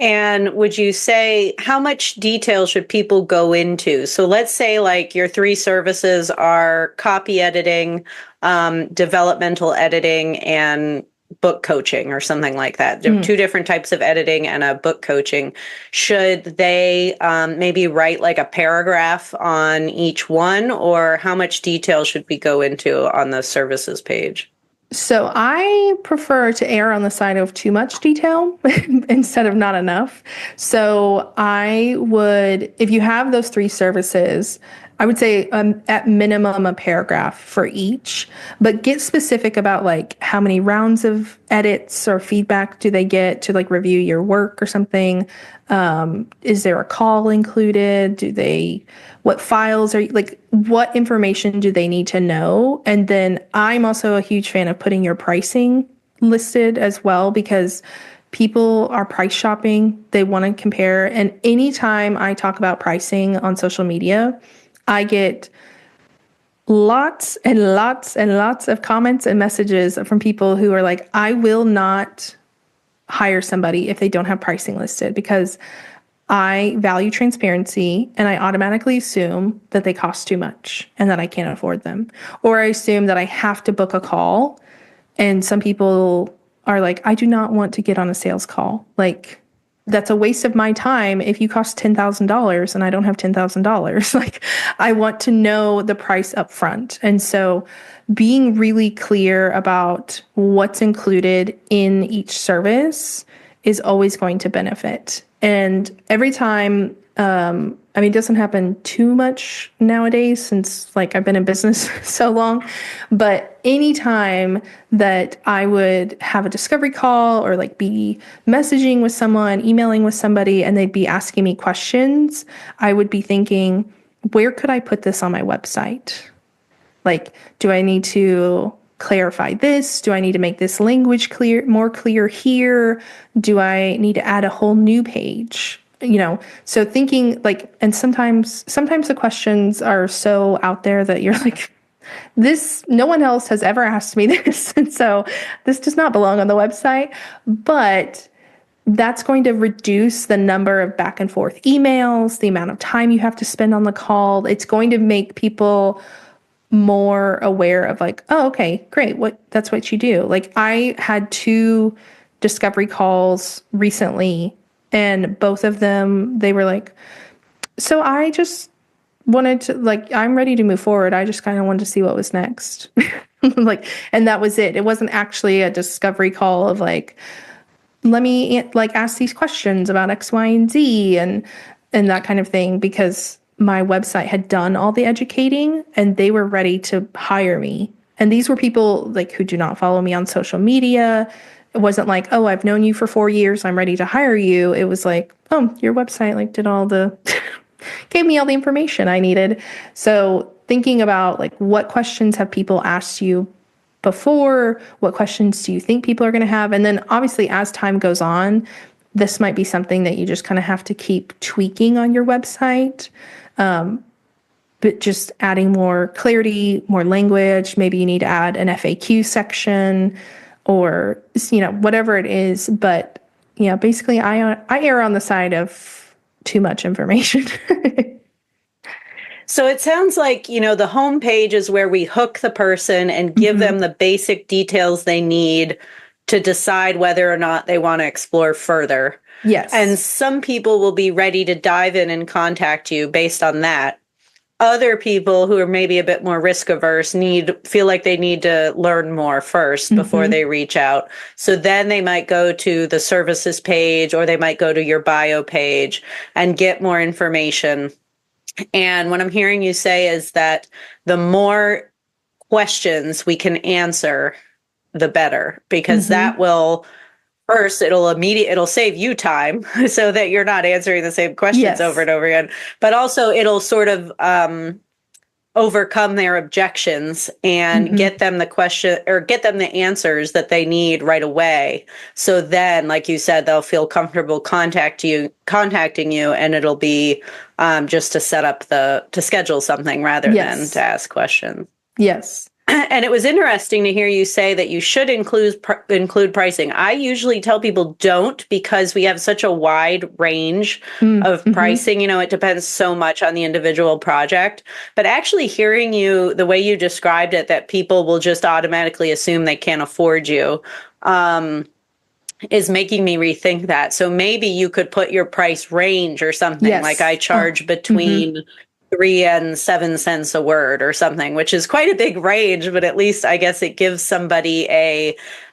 A: And would you say, how much detail should people go into? So let's say like your 3 services are copy editing, developmental editing, and book coaching or something like that. 2 different types of editing and a book coaching. Should they maybe write like a paragraph on each one, or how much detail should we go into on the services page?
B: So I prefer to err on the side of too much detail instead of not enough. So I would, if you have those 3 services, I would say at minimum a paragraph for each, but get specific about like how many rounds of edits or feedback do they get to like review your work or something. Is there a call included? What files are like, what information do they need to know? And then I'm also a huge fan of putting your pricing listed as well, because people are price shopping. They want to compare. And anytime I talk about pricing on social media, I get lots and lots and lots of comments and messages from people who are like, I will not hire somebody if they don't have pricing listed, because I value transparency and I automatically assume that they cost too much and that I can't afford them. Or I assume that I have to book a call. And some people are like, I do not want to get on a sales call. Like, that's a waste of my time if you cost $10,000 and I don't have $10,000. Like, I want to know the price up front. And so being really clear about what's included in each service is always going to benefit. And every time, it doesn't happen too much nowadays since like I've been in business so long, but anytime that I would have a discovery call or like be messaging with someone, emailing with somebody, and they'd be asking me questions, I would be thinking, where could I put this on my website? Like, do I need to clarify this? Do I need to make this language more clear here? Do I need to add a whole new page? So thinking like, and sometimes the questions are so out there that you're like, no one else has ever asked me this. And so this does not belong on the website, but that's going to reduce the number of back and forth emails, the amount of time you have to spend on the call. It's going to make people more aware of like, oh, okay, great. That's what you do. Like, I had 2 discovery calls recently, and both of them, they were like, so I just wanted to, like, I'm ready to move forward. I just kind of wanted to see what was next. Like, and that was it. It wasn't actually a discovery call of like, let me like ask these questions about X, Y, and Z and that kind of thing, because my website had done all the educating and they were ready to hire me. And these were people like who do not follow me on social media. It wasn't like, oh, I've known you for 4 years, I'm ready to hire you. It was like, oh, your website like did all the gave me all the information I needed. So thinking about like, what questions have people asked you before? What questions do you think people are going to have? And then obviously as time goes on, this might be something that you just kind of have to keep tweaking on your website. But just adding more clarity, more language. Maybe you need to add an FAQ section or, whatever it is. But yeah, basically I err on the side of too much information.
A: So it sounds like, the homepage is where we hook the person and give
B: Mhm.
A: them the basic details they need to decide whether or not they want to explore further. And
B: Yes.
A: some people will be ready to dive in and contact you based on that. Other people who are maybe a bit more risk averse feel like they need to learn more first before
B: Mhm.
A: they reach out. So then they might go to the services page or they might go to your bio page and get more information. And what I'm hearing you say is that the more questions we can answer, the better, because that
B: Mhm.
A: will first, it'll save you time so that you're not answering the same questions over
B: Yes.
A: and over again. But also it'll sort of overcome their objections and
B: Mhm.
A: get them the question or get them the answers that they need right away. So then, like you said, they'll feel comfortable contacting you, and it'll be just to set up to schedule something rather than to
B: Yes.
A: ask questions.
B: Yes.
A: And it was interesting to hear you say that you should include pricing. I usually tell people don't, because we have such a wide range of
B: Mhm.
A: pricing. It depends so much on the individual project. But actually hearing you, the way you described it, that people will just automatically assume they can't afford you, um, is making me rethink that. So maybe you could put your price range or something like, I
B: Yes.
A: charge
B: Mhm.
A: between 3 and 7 cents a word or something, which is quite a big range, but at least I guess it gives somebody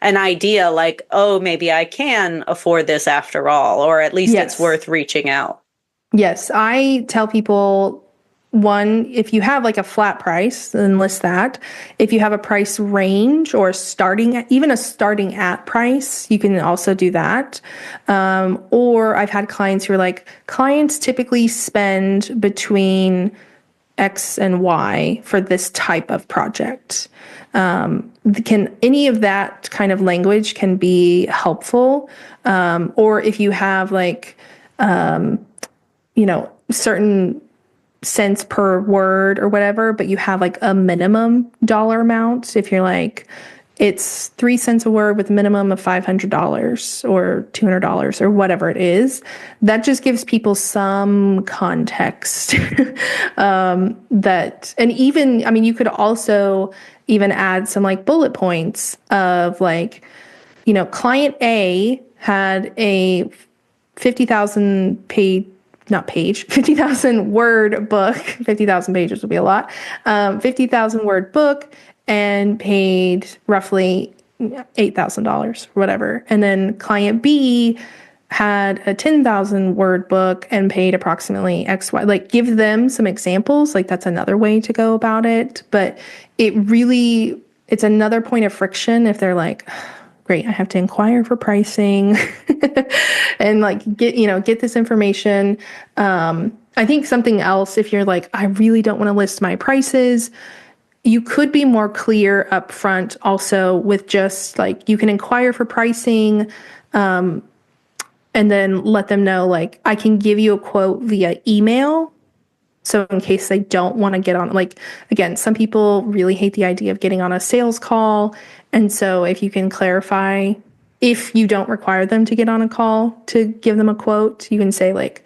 A: an idea like, oh, maybe I can afford this after all, or at least it's
B: Yes.
A: worth reaching out.
B: Yes, I tell people, one, if you have like a flat price, then list that. If you have a price range or even a starting at price, you can also do that. Or I've had clients who are like, clients typically spend between X and Y for this type of project. Can any of that kind of language can be helpful? Or if you have like, certain cents per word or whatever, but you have like a minimum dollar amount. If you're like, it's 3 cents a word with a minimum of $500 or $200 or whatever it is, that just gives people some context. And even, I mean, you could also even add some like bullet points of like, client A had a 50,000 page, not page, 50,000 word book. 50,000 pages would be a lot. 50,000 word book and paid roughly $8,000 or whatever. And then client B had a 10,000 word book and paid approximately XY. Like, give them some examples. Like, that's another way to go about it. But it's another point of friction if they're like, great, I have to inquire for pricing and like get this information. I think something else, if you're like, I really don't want to list my prices, you could be more clear up front also with just like, you can inquire for pricing, and then let them know, like, I can give you a quote via email. So in case they don't want to get on, like, again, some people really hate the idea of getting on a sales call. And so if you can clarify, if you don't require them to get on a call to give them a quote, you can say like,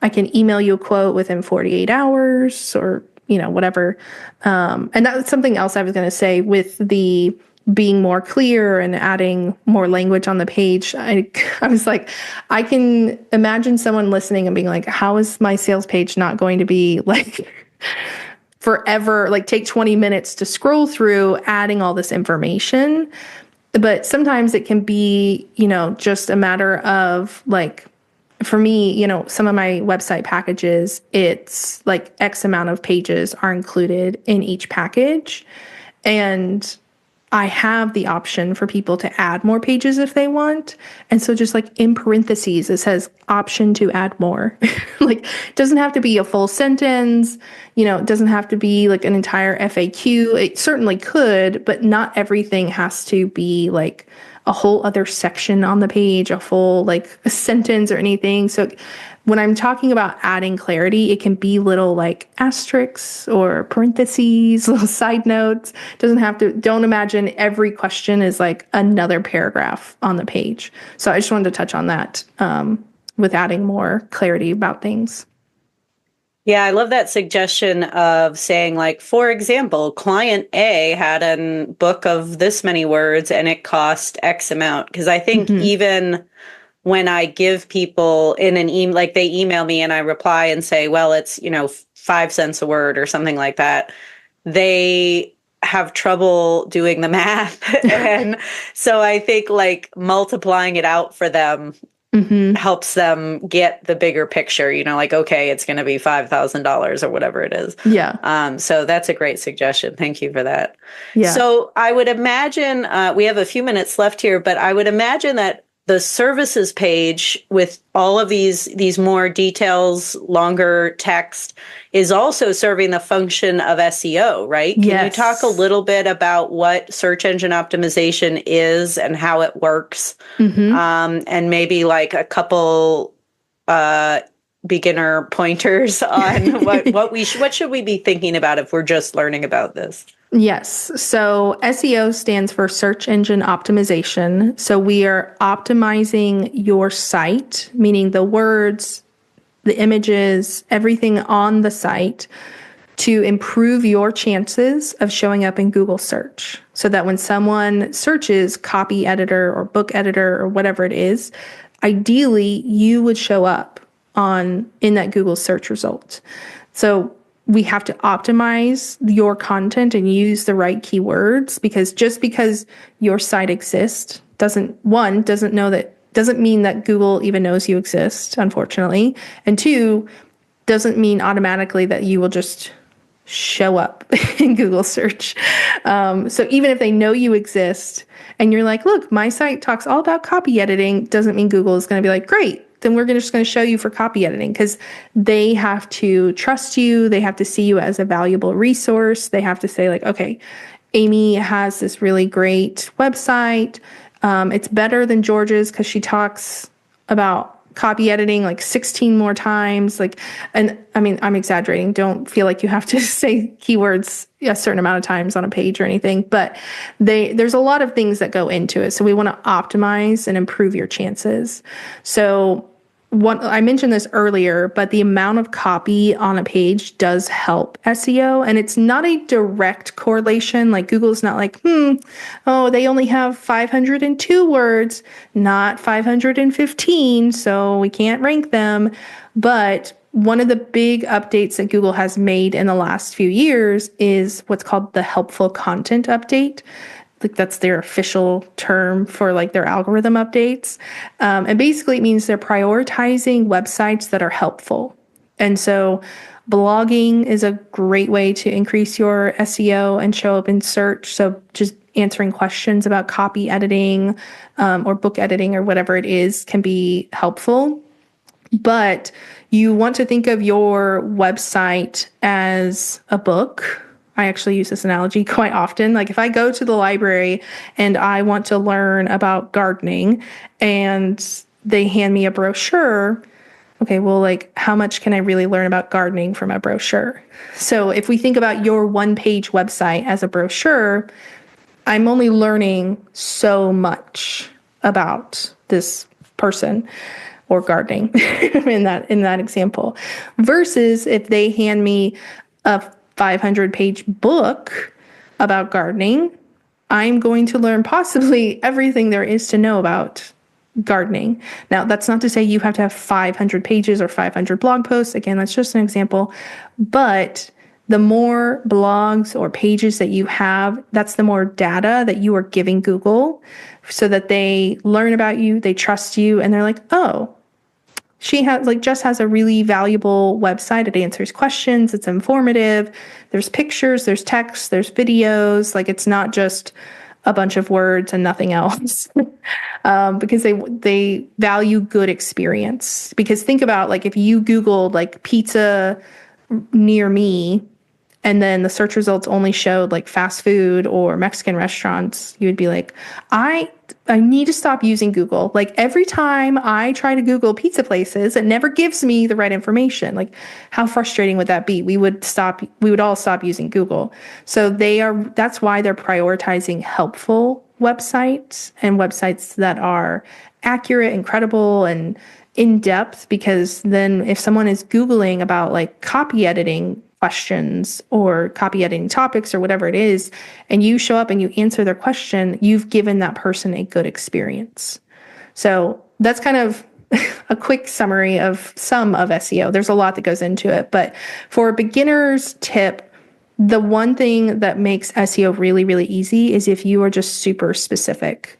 B: I can email you a quote within 48 hours or, whatever. And that was something else I was going to say with the being more clear and adding more language on the page. I was like, I can imagine someone listening and being like, how is my sales page not going to be like forever, like take 20 minutes to scroll through adding all this information? But sometimes it can be, just a matter of like, for me, some of my website packages, it's like X amount of pages are included in each package. And I have the option for people to add more pages if they want. And so just like in parentheses, it says option to add more. Like, it doesn't have to be a full sentence, it doesn't have to be like an entire FAQ. It certainly could, but not everything has to be like a whole other section on the page, a full like a sentence or anything. So when I'm talking about adding clarity, it can be little like asterisks or parentheses, little side notes. Doesn't have to, don't imagine every question is like another paragraph on the page. So I just wanted to touch on that with adding more clarity about things.
A: Yeah, I love that suggestion of saying, like, for example, client A had a book of this many words and it cost X amount. Because I think
B: Hmm.
A: even when I give people in an email, like they email me and I reply and say, well, it's, 5 cents a word or something like that, they have trouble doing the math. And so I think like multiplying it out for them
B: Hmm.
A: helps them get the bigger picture, like, okay, it's going to be $5,000 or whatever it is.
B: Yeah.
A: So that's a great suggestion. Thank you for that.
B: Yeah.
A: So I would imagine we have a few minutes left here, but I would imagine that the services page with all of these more details, longer text is also serving the function of SEO, right? Can you talk a
B: Yes.
A: little bit about what search engine optimization is and how it works?
B: Hmm.
A: And maybe like a couple uh, beginner pointers on what should we be thinking about if we're just learning about this?
B: Yes. So SEO stands for search engine optimization. So we are optimizing your site, meaning the words, the images, everything on the site to improve your chances of showing up in Google search. So that when someone searches copy editor or book editor or whatever it is, ideally you would show up on in that Google search result. So we have to optimize your content and use the right keywords, because just because your site exists doesn't mean that Google even knows you exist, unfortunately. And two, doesn't mean automatically that you will just show up in Google search. So even if they know you exist and you're like, look, my site talks all about copy editing, doesn't mean Google is going to be like, great, then we're just going to show you for copy editing, because they have to trust you. They have to see you as a valuable resource. They have to say like, okay, Amy has this really great website. It's better than George's because she talks about copy editing like 16 more times. Like, and I mean, I'm exaggerating. Don't feel like you have to say keywords a certain amount of times on a page or anything, but there's a lot of things that go into it. So we want to optimize and improve your chances. So what I mentioned this earlier, but the amount of copy on a page does help SEO, and it's not a direct correlation. Like Google's not like, oh, they only have 502 words, not 515, so we can't rank them. But one of the big updates that Google has made in the last few years is what's called the helpful content update. Like that's their official term for like their algorithm updates. And basically it means they're prioritizing websites that are helpful. And so blogging is a great way to increase your SEO and show up in search. So just answering questions about copy editing or book editing or whatever it is can be helpful. But you want to think of your website as a book. I actually use this analogy quite often. Like if I go to the library and I want to learn about gardening and they hand me a brochure, okay, well, like how much can I really learn about gardening from a brochure? So if we think about your one-page website as a brochure, I'm only learning so much about this person or gardening in that example, versus if they hand me a 500-page book about gardening, I'm going to learn possibly everything there is to know about gardening. Now, that's not to say you have to have 500 pages or 500 blog posts. Again, that's just an example. But the more blogs or pages that you have, that's the more data that you are giving Google so that they learn about you, they trust you, and they're like, oh, Jess has a really valuable website. It answers questions. It's informative. There's pictures, there's text, there's videos. Like it's not just a bunch of words and nothing else. Because they value good experience. Because think about like if you Googled like pizza near me, and then the search results only showed like fast food or Mexican restaurants, you would be like, I need to stop using Google. Like every time I try to Google pizza places, it never gives me the right information. Like how frustrating would that be? We would all stop using Google. So that's why they're prioritizing helpful websites and websites that are accurate and credible and in depth, because then if someone is Googling about like copy editing questions or copy editing topics or whatever it is, and you show up and you answer their question, you've given that person a good experience. So that's kind of a quick summary of some of SEO. There's a lot that goes into it, but for a beginner's tip, the one thing that makes SEO really, really easy is if you are just super specific.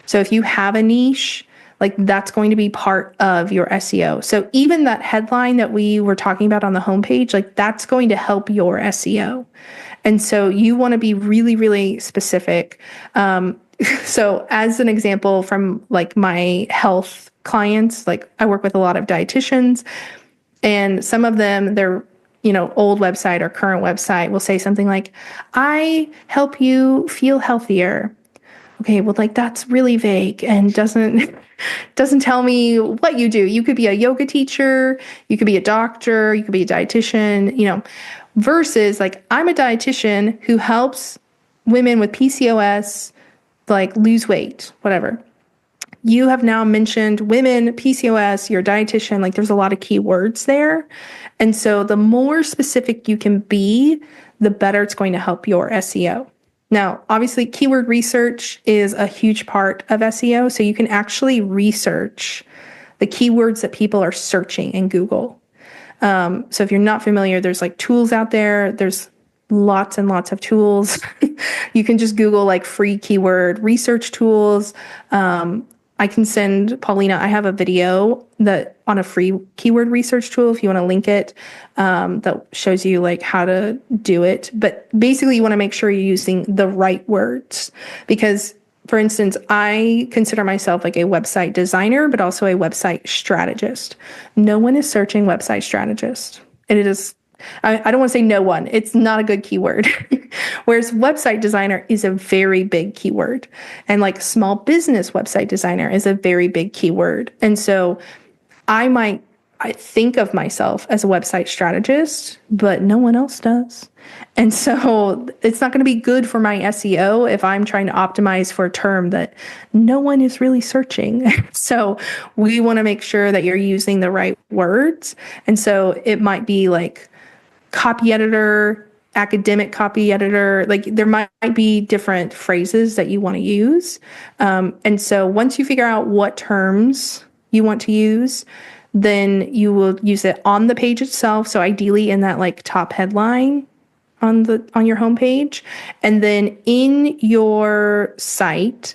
B: So if you have a niche, like that's going to be part of your SEO. So even that headline that we were talking about on the homepage, like that's going to help your SEO. And so you want to be really, really specific. So as an example from like my health clients, like I work with a lot of dietitians, and some of them, their old website or current website will say something like, I help you feel healthier. Okay, well, like that's really vague and doesn't tell me what you do. You could be a yoga teacher, you could be a doctor, you could be a dietitian, versus like I'm a dietitian who helps women with PCOS like lose weight, whatever. You have now mentioned women, PCOS, your dietitian, like there's a lot of keywords there. And so the more specific you can be, the better it's going to help your SEO. Now, obviously, keyword research is a huge part of SEO. So you can actually research the keywords that people are searching in Google. So if you're not familiar, there's like tools out there. There's lots and lots of tools. You can just Google like free keyword research tools. I can send Paulina, I have a video that on a free keyword research tool, if you want to link it, that shows you like how to do it. But basically you want to make sure you're using the right words, because for instance, I consider myself like a website designer, but also a website strategist. No one is searching website strategist. And it is, I don't want to say no one, it's not a good keyword. Whereas website designer is a very big keyword. And like small business website designer is a very big keyword. And so I think of myself as a website strategist, but no one else does. And so it's not going to be good for my SEO if I'm trying to optimize for a term that no one is really searching. So we want to make sure that you're using the right words. And so it might be like copy editor, academic copy editor, like there might be different phrases that you want to use. And so once you figure out what terms you want to use, then you will use it on the page itself. So ideally in that like top headline on your homepage. And then in your site,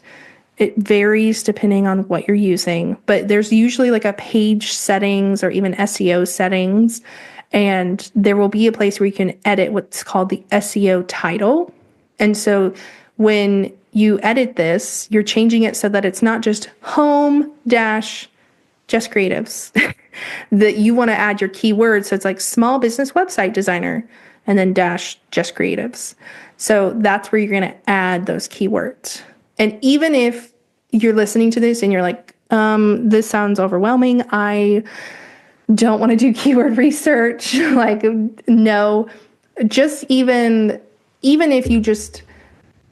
B: it varies depending on what you're using, but there's usually like a page settings or even SEO settings. And there will be a place where you can edit what's called the SEO title. And so when you edit this, you're changing it so that it's not just home dash Jess Creatives, that you want to add your keywords. So it's like small business website designer and then dash Jess Creatives. So that's where you're going to add those keywords. And even if you're listening to this and you're like, this sounds overwhelming, I don't want to do keyword research. Like, no, just even if you just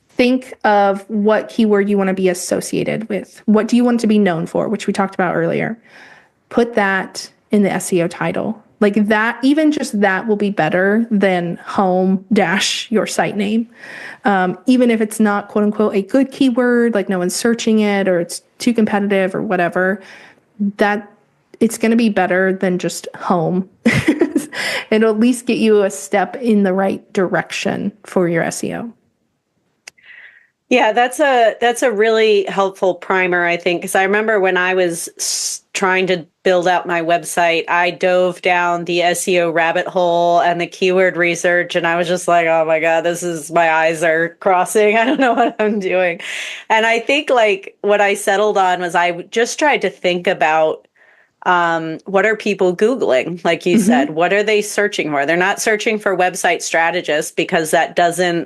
B: think of what keyword you want to be associated with. What do you want to be known for, which we talked about earlier? Put that in the SEO title. Like that, even just that will be better than home dash your site name. Even if it's not quote unquote a good keyword, like no one's searching it or it's too competitive or whatever, that it's going to be better than just home. It'll at least get you a step in the right direction for your SEO.
A: Yeah, that's a really helpful primer, I think, because I remember when I was trying to build out my website, I dove down the SEO rabbit hole and the keyword research, and I was just like, oh my God, my eyes are crossing. I don't know what I'm doing. And I think like what I settled on was I just tried to think about what are people Googling? Like you said, what are they searching for? They're not searching for website strategists because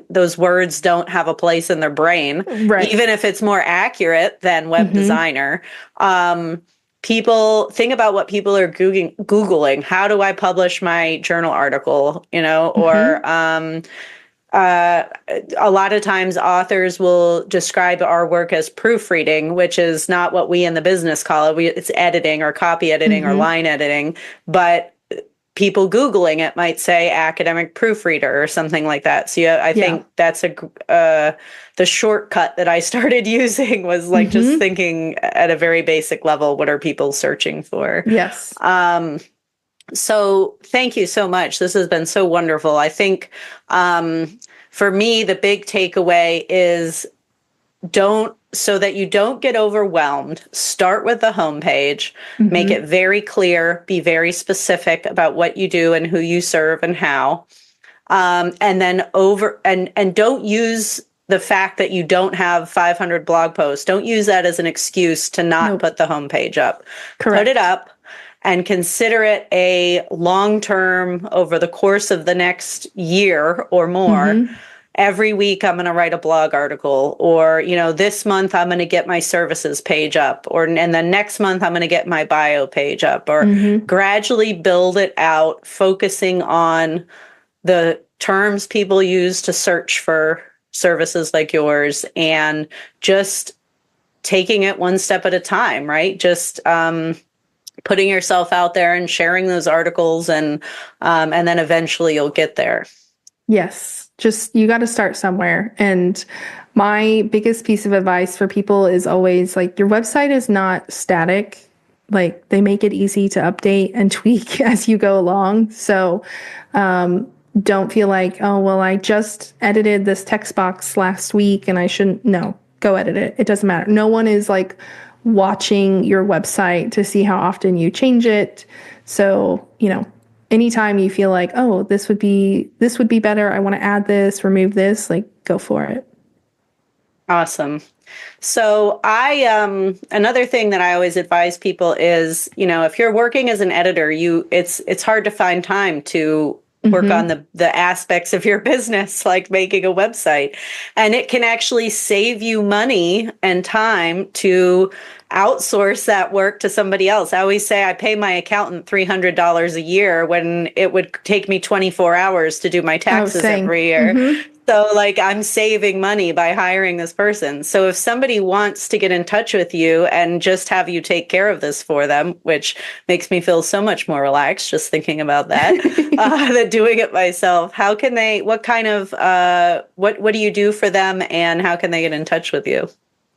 A: those words don't have a place in their brain,
B: Right.
A: even if it's more accurate than web designer. People think about what people are Googling. How do I publish my journal article? Or a lot of times authors will describe our work as proofreading, which is not what we in the business call it. It's editing or copy editing or line editing, but people Googling it might say academic proofreader or something like that. So I think that's the shortcut that I started using was like just thinking at a very basic level, what are people searching for?
B: Yes.
A: So thank you so much. This has been so wonderful. I think for me, the big takeaway is so that you don't get overwhelmed, start with the homepage, make it very clear, be very specific about what you do and who you serve and how. And then and don't use the fact that you don't have 500 blog posts. Don't use that as an excuse to not put the homepage up.
B: Correct.
A: Put it up and consider it a long-term, over the course of the next year or more. Every week I'm going to write a blog article, or, this month I'm going to get my services page up, and then next month I'm going to get my bio page up, or gradually build it out, focusing on the terms people use to search for services like yours, and just taking it one step at a time, right? Just putting yourself out there and sharing those articles, and then eventually you'll get there.
B: Yes. Just, you got to start somewhere. And my biggest piece of advice for people is always like, your website is not static. Like, they make it easy to update and tweak as you go along. So, don't feel like, oh, well, I just edited this text box last week and I shouldn't. No, go edit it. It doesn't matter. No one is like watching your website to see how often you change it. So, anytime you feel like, oh, this would be better, I want to add this, remove this, like, go for it.
A: Awesome. So another thing that I always advise people is, if you're working as an editor, it's hard to find time to work on the aspects of your business, like making a website. And it can actually save you money and time to outsource that work to somebody else. I always say I pay my accountant $300 a year when it would take me 24 hours to do my taxes every year. So I'm saving money by hiring this person. So if somebody wants to get in touch with you and just have you take care of this for them, which makes me feel so much more relaxed just thinking about that, than doing it myself, how can they, what kind of, what do you do for them, and how can they get in touch with you?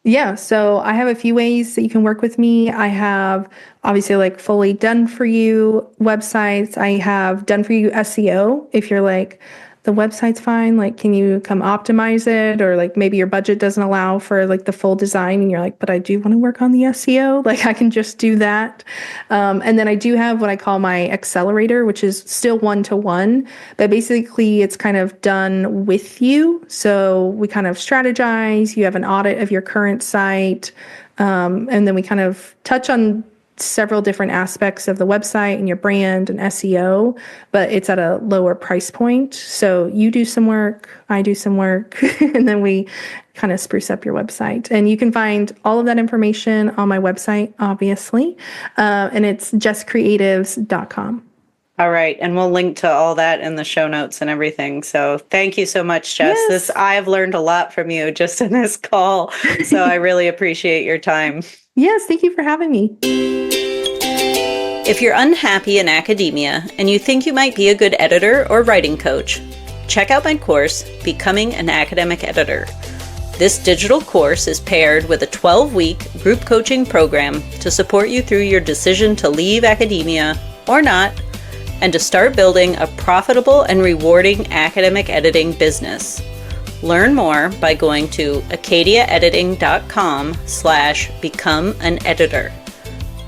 B: Yeah, so I have a few ways that you can work with me. I have obviously fully done for you websites. I have done for you SEO. If you're like, the website's fine, can you come optimize it? Or maybe your budget doesn't allow for the full design and you're like, but I do want to work on the SEO. I can just do that. And then I do have what I call my accelerator, which is still one-to-one, but basically it's kind of done with you. So we kind of strategize, you have an audit of your current site. And then we kind of touch on several different aspects of the website and your brand and SEO, but it's at a lower price point. So you do some work, I do some work, and then we kind of spruce up your website. And you can find all of that information on my website, obviously, and it's jesscreatives.com.
A: All right. And we'll link to all that in the show notes and everything. So thank you so much, Jess.
B: Yes.
A: I've learned a lot from you just in this call. So I really appreciate your time.
B: Yes. Thank you for having me.
A: If you're unhappy in academia and you think you might be a good editor or writing coach, check out my course, Becoming an Academic Editor. This digital course is paired with a 12-week group coaching program to support you through your decision to leave academia or not, and to start building a profitable and rewarding academic editing business. Learn more by going to acadiaediting.com/become an editor.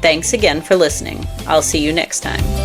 A: Thanks again for listening. I'll see you next time.